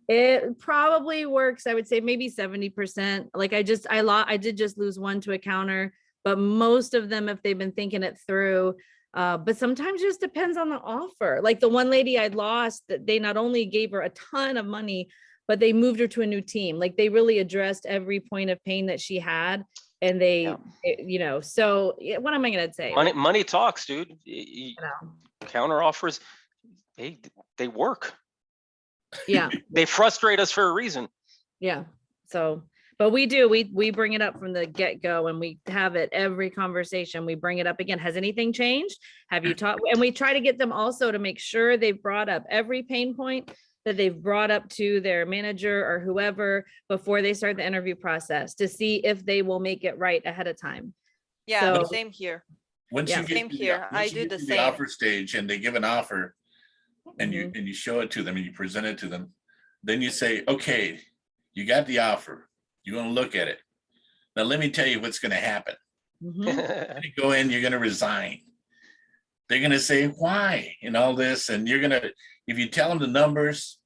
It probably works. I would say maybe 70%. Like I did just lose one to a counter, but most of them, if they've been thinking it through, but sometimes it just depends on the offer. Like the one lady I lost, that they not only gave her a ton of money, but they moved her to a new team. Like they really addressed every point of pain that she had. And they, you know, so what am I going to say? Money talks, dude. Counter offers, they work. Yeah. They frustrate us for a reason. Yeah. So, but we bring it up from the get-go, and we have it every conversation. We bring it up again. Has anything changed? Have you talked? And we try to get them also to make sure they've brought up every pain point that they've brought up to their manager or whoever before they start the interview process, to see if they will make it right ahead of time. Yeah, so, same here. Once you get I do the same. The offer stage and they give an offer, and you show it to them and you present it to them, then you say, okay, you got the offer. You want to look at it. Now let me tell you what's going to happen. You go in, you're going to resign. They're going to say why and all this, and you're going to, if you tell them the numbers,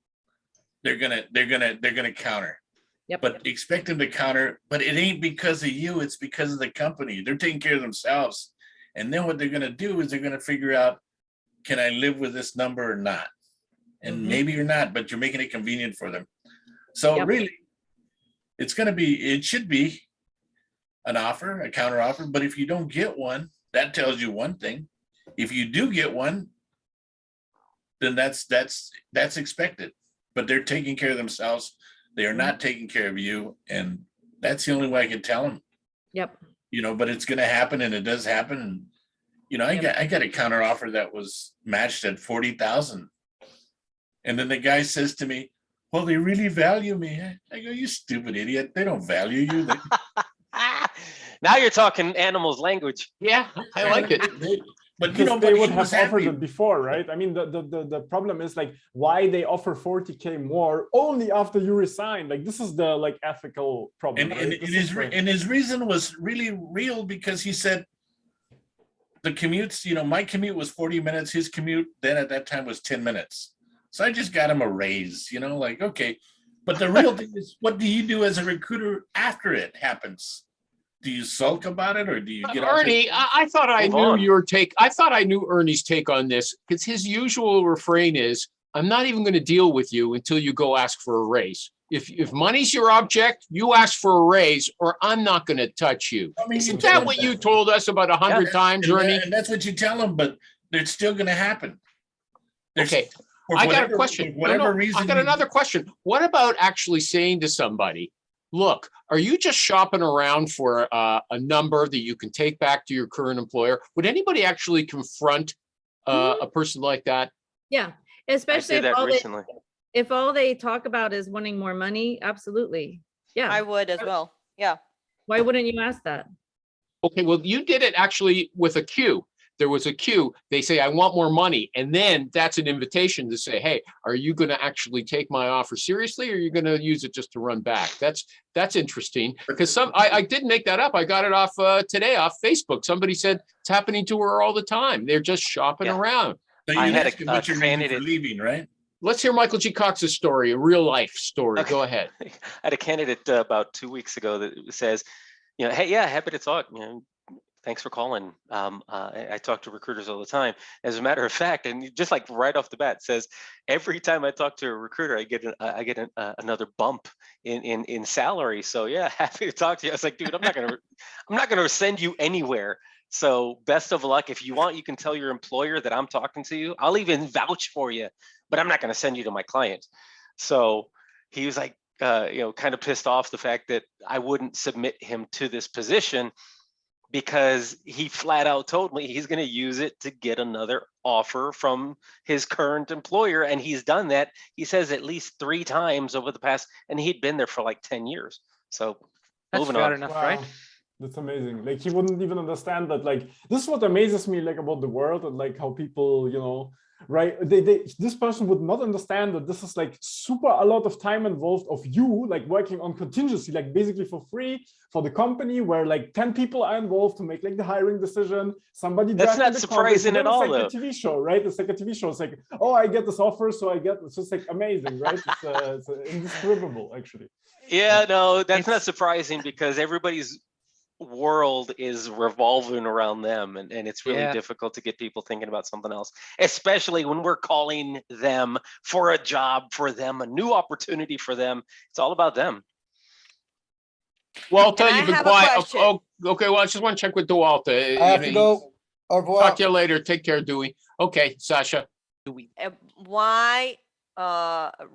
they're going to counter. Yep. But expect them to counter, but it ain't because of you, it's because of the company. They're taking care of themselves. And then what they're going to do is they're going to figure out, can I live with this number or not? And maybe you're not, but you're making it convenient for them. So really, it should be an offer, a counter offer. But if you don't get one, that tells you one thing. If you do get one, then that's expected. But they're taking care of themselves. They are not taking care of you. And that's the only way I can tell them. Yep. You know, but it's going to happen, and it does happen. And, you know, I got a counter offer that was matched at 40,000. And then the guy says to me, well, they really value me. I go, you stupid idiot. They don't value you. Now you're talking animals language. Yeah, I like it. But because they would have offered it before, right? I mean, the problem is like why they offer 40K more only after you resign. Like this is the like ethical problem. And his reason was really real because he said the commutes, my commute was 40 minutes. His commute then at that time was 10 minutes. So I just got him a raise, like, okay. But the real thing is, what do you do as a recruiter after it happens? Do you sulk about it or do you get Ernie, I thought I knew your take. I thought I knew Ernie's take on this because his usual refrain is, I'm not even going to deal with you until you go ask for a raise. If money's your object, you ask for a raise or I'm not going to touch you. Isn't that what you told us about 100 times, Ernie? And that's what you tell them, but it's still going to happen. Okay. I got a question. Whatever reason. I got another question. What about actually saying to somebody, look, are you just shopping around for a number that you can take back to your current employer? Would anybody actually confront a person like that? Yeah, especially if all they talk about is wanting more money. Absolutely. Yeah, I would as well. Yeah. Why wouldn't you ask that? Okay, well, you did it actually with a cue. There was a cue. They say, I want more money. And then that's an invitation to say, hey, are you going to actually take my offer seriously? Or are you going to use it just to run back? That's interesting because I didn't make that up. I got it off today off Facebook. Somebody said it's happening to her all the time. They're just shopping around. So I had a candidate leaving, right? Let's hear Michael G. Cox's story, a real life story. Okay. Go ahead. I had a candidate about 2 weeks ago that says, hey, yeah, happy to talk. Thanks for calling. I talk to recruiters all the time. As a matter of fact, and just like right off the bat says, every time I talk to a recruiter, I get another bump in salary. So yeah, happy to talk to you. I was like, dude, I'm not gonna send you anywhere. So best of luck. If you want, you can tell your employer that I'm talking to you. I'll even vouch for you, but I'm not gonna send you to my client. So he was like, kind of pissed off the fact that I wouldn't submit him to this position, because he flat out told me he's going to use it to get another offer from his current employer. And he's done that, he says, at least 3 times over the past, and he'd been there for like 10 years. So that's moving fair on. enough, right? That's amazing. Like he wouldn't even understand that. Like this is what amazes me, like about the world and like how people, right? This person would not understand that this is like super a lot of time involved of you like working on contingency, like basically for free for the company, where like 10 people are involved to make like the hiring decision. Somebody that's not surprising at all. It's like a TV show, right? It's like a TV show. It's like, oh, I get this offer, so I get. It's just like amazing, right? It's indescribable, actually. Yeah, no, that's not surprising because everybody's world is revolving around them, and it's really difficult to get people thinking about something else, especially when we're calling them for a job for them, a new opportunity for them. It's all about them. Walter, you've been quiet. Oh, okay, well, I just want to check with Walter. I have to go. Au revoir. Talk to you later. Take care, Dewey. Okay, Sasha. Why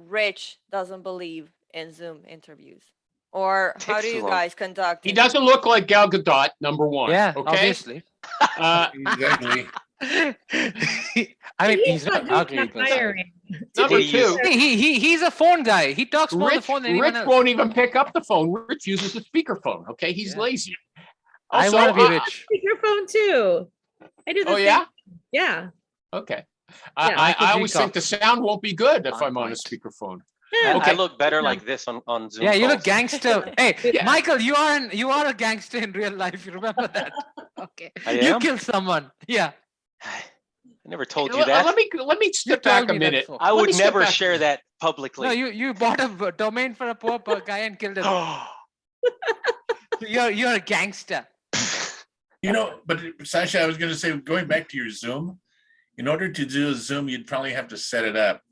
Rich doesn't believe in Zoom interviews? Or how do you guys conduct it? He doesn't look like Gal Gadot, number one. Yeah, okay? Obviously. Exactly. I mean, he's not ugly. Number 2. He's a phone guy. He talks more on the phone than anyone else. Rich won't even pick up the phone. Rich uses the speakerphone. Okay, he's lazy. Also, I want to be Rich. Speakerphone too. I do the same. Yeah? Yeah. Okay. I always think the sound won't be good if I'm on a speakerphone. Yeah. Okay. I look better like this on Zoom. Yeah, you calls. look gangster. Hey, Michael, you are a gangster in real life. You remember that? Okay. You killed someone. Yeah. I never told you that. Let me step back a minute. I would never share that publicly. No, you bought a domain for a poor guy and killed him. You're a gangster. But Sasha, I was going to say, going back to your Zoom, in order to do a Zoom, you'd probably have to set it up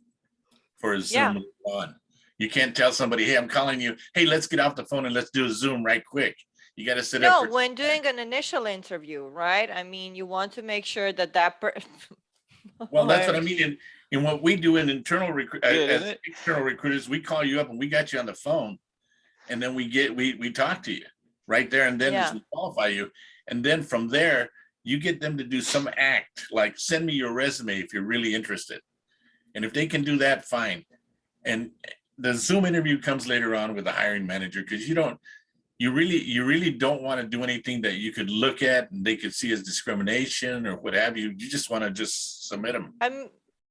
for a Zoom on. You can't tell somebody, hey, I'm calling you. Hey, let's get off the phone and let's do a Zoom right quick. You got to set up. No, when doing an initial interview, right? I mean, you want to make sure that Well, that's what I mean. In what we do in internal as external recruiters, we call you up and we got you on the phone, and then we talk to you right there and then we qualify you, and then from there you get them to do some act like send me your resume if you're really interested, and if they can do that, fine. And the Zoom interview comes later on with the hiring manager, because you really don't want to do anything that you could look at and they could see as discrimination or what have you. You just want to just submit them.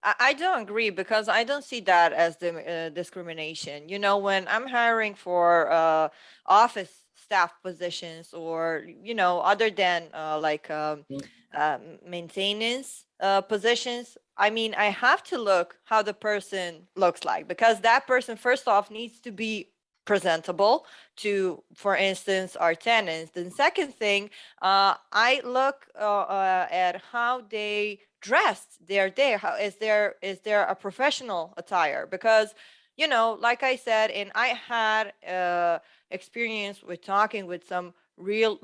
I don't agree, because I don't see that as the discrimination. You know, when I'm hiring for office staff positions, or other than maintenance positions, I mean, I have to look how the person looks like, because that person, first off, needs to be presentable to, for instance, our tenants. The second thing, I look at how they dressed their day. How is there a professional attire? Because like I said, and I had experience with talking with some real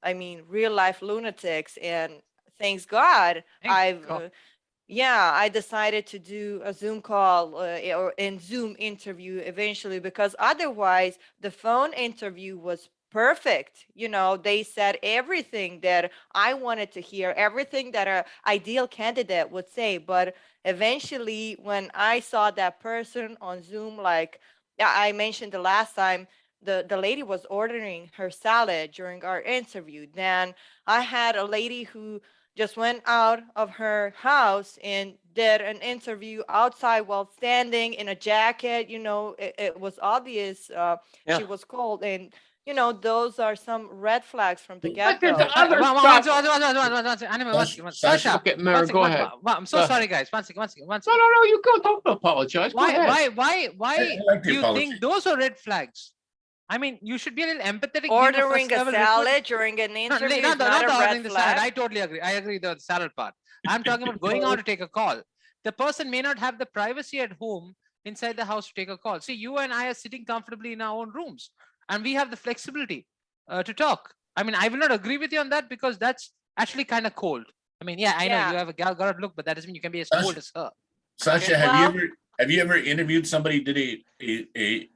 life lunatics, and thanks God, I decided to do a Zoom call or in Zoom interview eventually, because otherwise the phone interview was perfect. They said everything that I wanted to hear, everything that an ideal candidate would say. But eventually, when I saw that person on Zoom, like I mentioned the last time, the lady was ordering her salad during our interview. Then I had a lady who just went out of her house and did an interview outside while standing in a jacket. It was obvious she was cold. And those are some red flags from the get-go. Sasha, okay, Mary, go ahead. I'm so sorry, guys. One second. No, you go. Don't apologize. Go ahead. Why do you think those are red flags? I mean, you should be a little empathetic. Ordering a salad during an interview is not a red flag. I totally agree. I agree with the salad part. I'm talking about going out to take a call. The person may not have the privacy at home inside the house to take a call. See, you and I are sitting comfortably in our own rooms, and we have the flexibility to talk. I mean, I will not agree with you on that, because that's actually kind of cold. I mean, I know you have a gal look, but that doesn't mean you can be as cold as her. Sasha, have you ever interviewed somebody, did a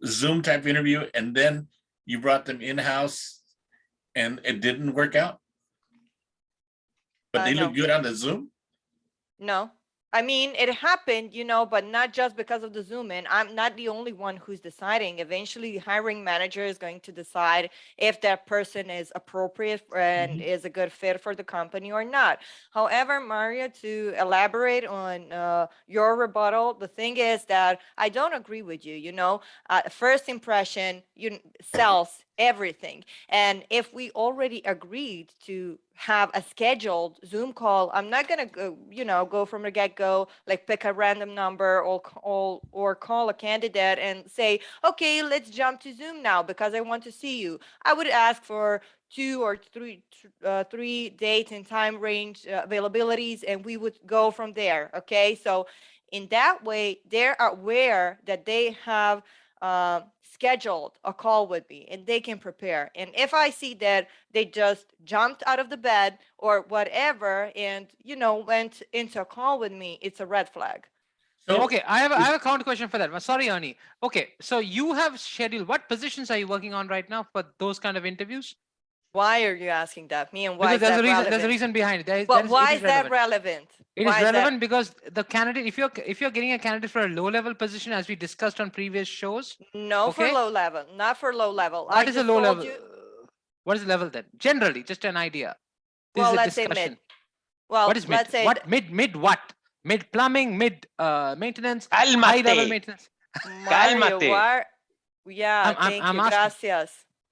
Zoom type interview, and then you brought them in-house and it didn't work out? But they look good on the Zoom? No. I mean, it happened, but not just because of the Zoom in. I'm not the only one who's deciding. Eventually, the hiring manager is going to decide if that person is appropriate and is a good fit for the company or not. However, Mario, to elaborate on your rebuttal, the thing is that I don't agree with you. First impression sells everything. And if we already agreed to have a scheduled Zoom call, I'm not going to go from the get-go, like pick a random number or call a candidate and say, okay, let's jump to Zoom now because I want to see you. I would ask for 2 or 3 date and time range availabilities, and we would go from there. Okay, so in that way, they're aware that they have scheduled a call with me and they can prepare. And if I see that they just jumped out of the bed or whatever and went into a call with me, it's a red flag. So, okay, I have a counter question for that. Sorry, Ernie. Okay, so you have scheduled, what positions are you working on right now for those kind of interviews? Why are you asking that? Me and why because is that relevant? There's a reason behind it. But why is that relevant? It is relevant because the candidate, if you're getting a candidate for a low level position, as we discussed on previous shows. No, for low level, not for low level. What is a low level? What is the level then? Generally, just an idea. Well, let's say mid. Well, what is mid? Let's say what mid what? Mid plumbing, mid maintenance, high level maintenance. Mario, yeah, thank you.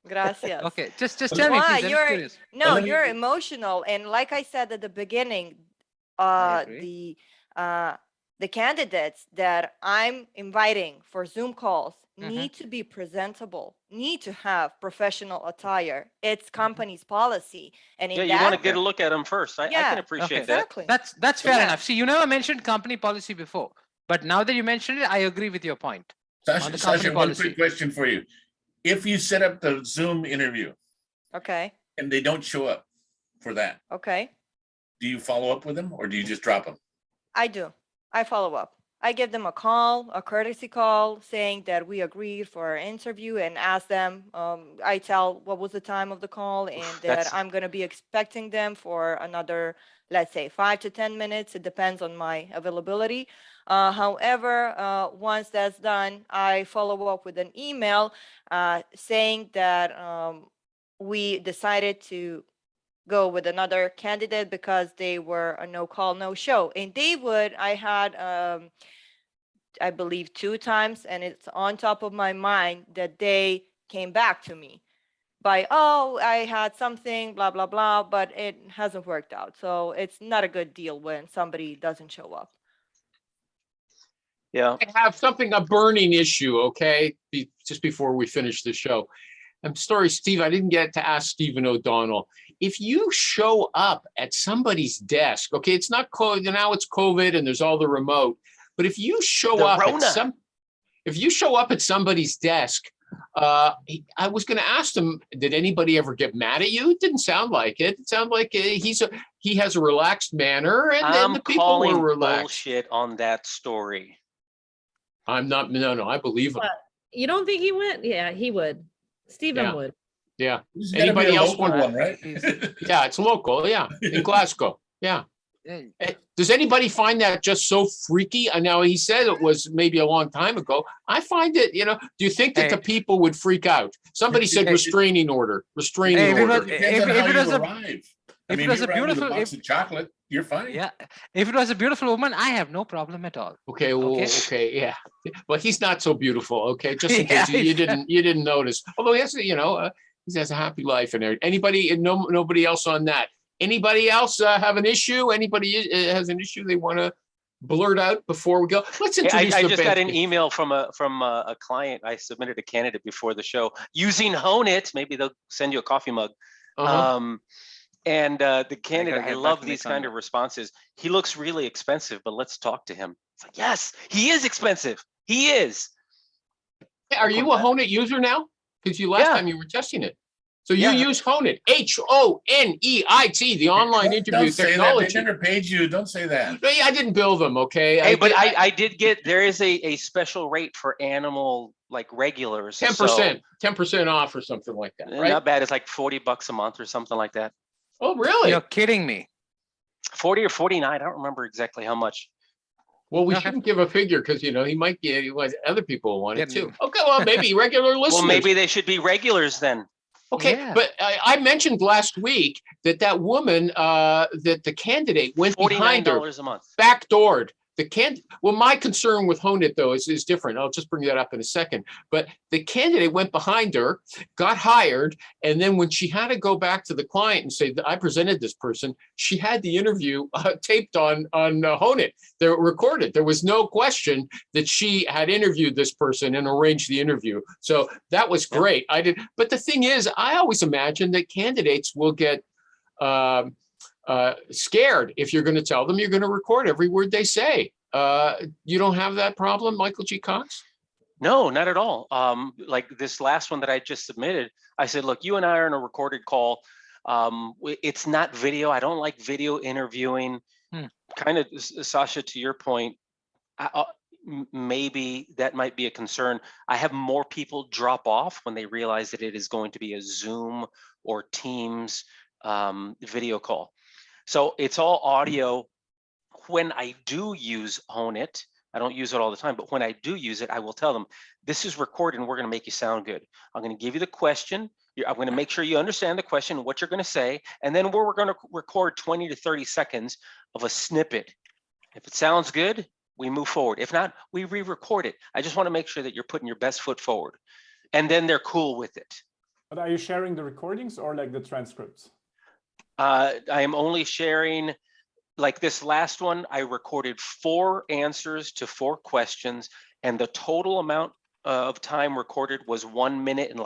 Gracias. Okay, just tell me, please. I'm curious. No, you're emotional, and like I said at the beginning, the candidates that I'm inviting for Zoom calls need to be presentable, need to have professional attire. It's company's policy, and you want to get a look at them first. I can appreciate that. Exactly. That's fair enough. See, you never mentioned company policy before, but now that you mentioned it, I agree with your point. Sasha, one quick question for you. If you set up the Zoom interview, okay, and they don't show up for that, okay, do you follow up with them or do you just drop them? I do. I follow up. I give them a call, a courtesy call, saying that we agreed for an interview and ask them. I tell what was the time of the call and that I'm going to be expecting them for another, let's say, 5 to 10 minutes. It depends on my availability. However, once that's done, I follow up with an email saying that we decided to go with another candidate because they were a no call, no show. In Davewood, I had, I believe, 2 times, and it's on top of my mind that they came back to me by, oh, I had something, blah, blah, blah, but it hasn't worked out. So it's not a good deal when somebody doesn't show up. Yeah. I have a burning issue, okay? Just before we finish the show. I'm sorry, Steve, I didn't get to ask Stephen O'Donnell. If you show up at somebody's desk, okay, it's not COVID, now it's COVID and there's all the remote, but if you show up at somebody's desk, I was going to ask him, did anybody ever get mad at you? It didn't sound like it. It sounded like he has a relaxed manner, and then the people were relaxed. Bullshit on that story. I'm not. No, I believe him. You don't think he went? Yeah, he would. Stephen would. Yeah. Anybody else want one, right? Yeah, it's local. Yeah, in Glasgow. Yeah. Does anybody find that just so freaky? Now, he said it was maybe a long time ago. I find it, do you think that the people would freak out? Somebody said restraining order. Restraining order. If it was a beautiful box of chocolate, you're fine. Yeah. If it was a beautiful woman, I have no problem at all. Okay. Well, okay. Yeah. But he's not so beautiful. Okay. Just in case you didn't notice. Although he has, he has a happy life and everything. Anybody, nobody else on that. Anybody else have an issue? Anybody has an issue they want to blurt out before we go? Let's introduce. I just got an email from a client. I submitted a candidate before the show using Hone It. Maybe they'll send you a coffee mug. And the candidate, I love these kind of responses. He looks really expensive, but let's talk to him. It's like, yes, he is expensive. He is. Are you a Hone It user now? Because last time you were testing it. So you use Hone It, HONEIT, the online interview technology. They never paid you. Don't say that. No, I didn't bill them. Okay. Hey, I did get. There is a special rate for animal regulars. 10% off or something like that. Right? Not bad. It's like $40 a month or something like that. Oh, really? You're kidding me. 40 or 49. I don't remember exactly how much. Well, we shouldn't give a figure because he might get other people want it too. Okay, well, maybe regular listeners. Well, maybe they should be regulars then. Okay, but I mentioned last week that woman, that the candidate went behind her, $49 a month, backdoored. Well, my concern with Hone It though is different. I'll just bring that up in a second. But the candidate went behind her, got hired, and then when she had to go back to the client and say that I presented this person, she had the interview taped on Hone It. They were recorded. There was no question that she had interviewed this person and arranged the interview. So that was great. But the thing is, I always imagine that candidates will get scared if you're going to tell them you're going to record every word they say. You don't have that problem, Michael G. Cox? No, not at all. Like this last one that I just submitted, I said, look, you and I are in a recorded call. It's not video. I don't like video interviewing. Kind of, Sasha, to your point, maybe that might be a concern. I have more people drop off when they realize that it is going to be a Zoom or Teams video call. So it's all audio. When I do use Hone It, I don't use it all the time, but when I do use it, I will tell them, this is recorded and we're going to make you sound good. I'm going to give you the question. I'm going to make sure you understand the question, what you're going to say, and then we're going to record 20 to 30 seconds of a snippet. If it sounds good, we move forward. If not, we re-record it. I just want to make sure that you're putting your best foot forward. And then they're cool with it. But are you sharing the recordings or the transcripts? I am only sharing, like this last one, I recorded 4 answers to 4 questions, and the total amount of time recorded was 1 minute and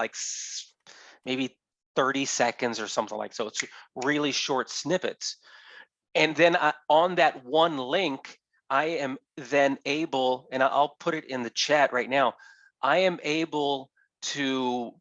maybe 30 seconds or something like so. It's really short snippets. And then on that one link, I am then able, and I'll put it in the chat right now, I am able to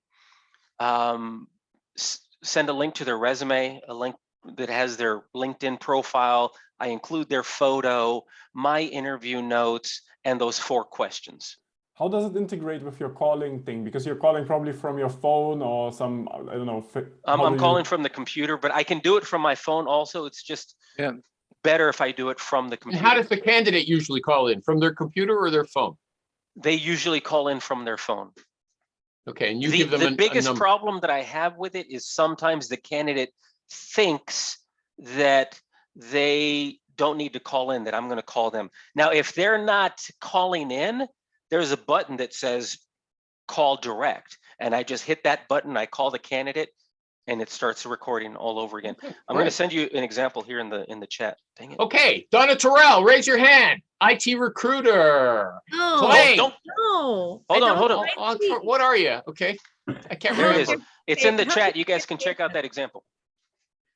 send a link to their resume, a link that has their LinkedIn profile. I include their photo, my interview notes, and those 4 questions. How does it integrate with your calling thing? Because you're calling probably from your phone or some, I don't know. I'm calling from the computer, but I can do it from my phone also. It's just better if I do it from the computer. And how does the candidate usually call in? From their computer or their phone? They usually call in from their phone. Okay, and you give them the biggest problem that I have with it is sometimes the candidate thinks that they don't need to call in, that I'm going to call them. Now, if they're not calling in, there's a button that says call direct, and I just hit that button, I call the candidate, and it starts recording all over again. Okay, I'm going to send you an example here in the chat. Dang it. Okay, Donna Terrell, raise your hand. IT recruiter. No, hold on. What are you? Okay, I can't there remember. It is. It's in the chat. You guys can check out that example.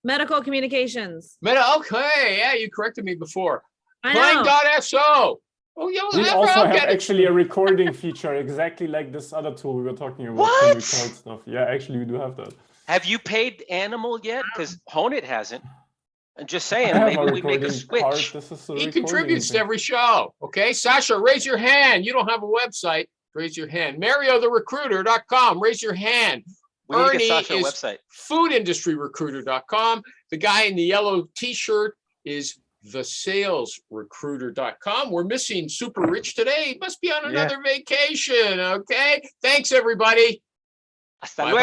Medical communications. Okay, yeah, you corrected me before. Playing.so. Oh, yeah, we also have actually a recording feature exactly like this other tool we were talking about. What? Can record stuff. Yeah, actually we do have that. Have you paid Animal yet? Because Honeit hasn't. I'm just saying, maybe we make a switch. He contributes to every show. Okay, Sasha, raise your hand. You don't have a website. Raise your hand. MarioTheRecruiter.com. Raise your hand. We need to get Sasha a website. FoodIndustryRecruiter.com. The guy in the yellow T-shirt is thesalesrecruiter.com. We're missing Super Rich today. He must be on another vacation. Okay. Thanks, everybody. Hasta luego.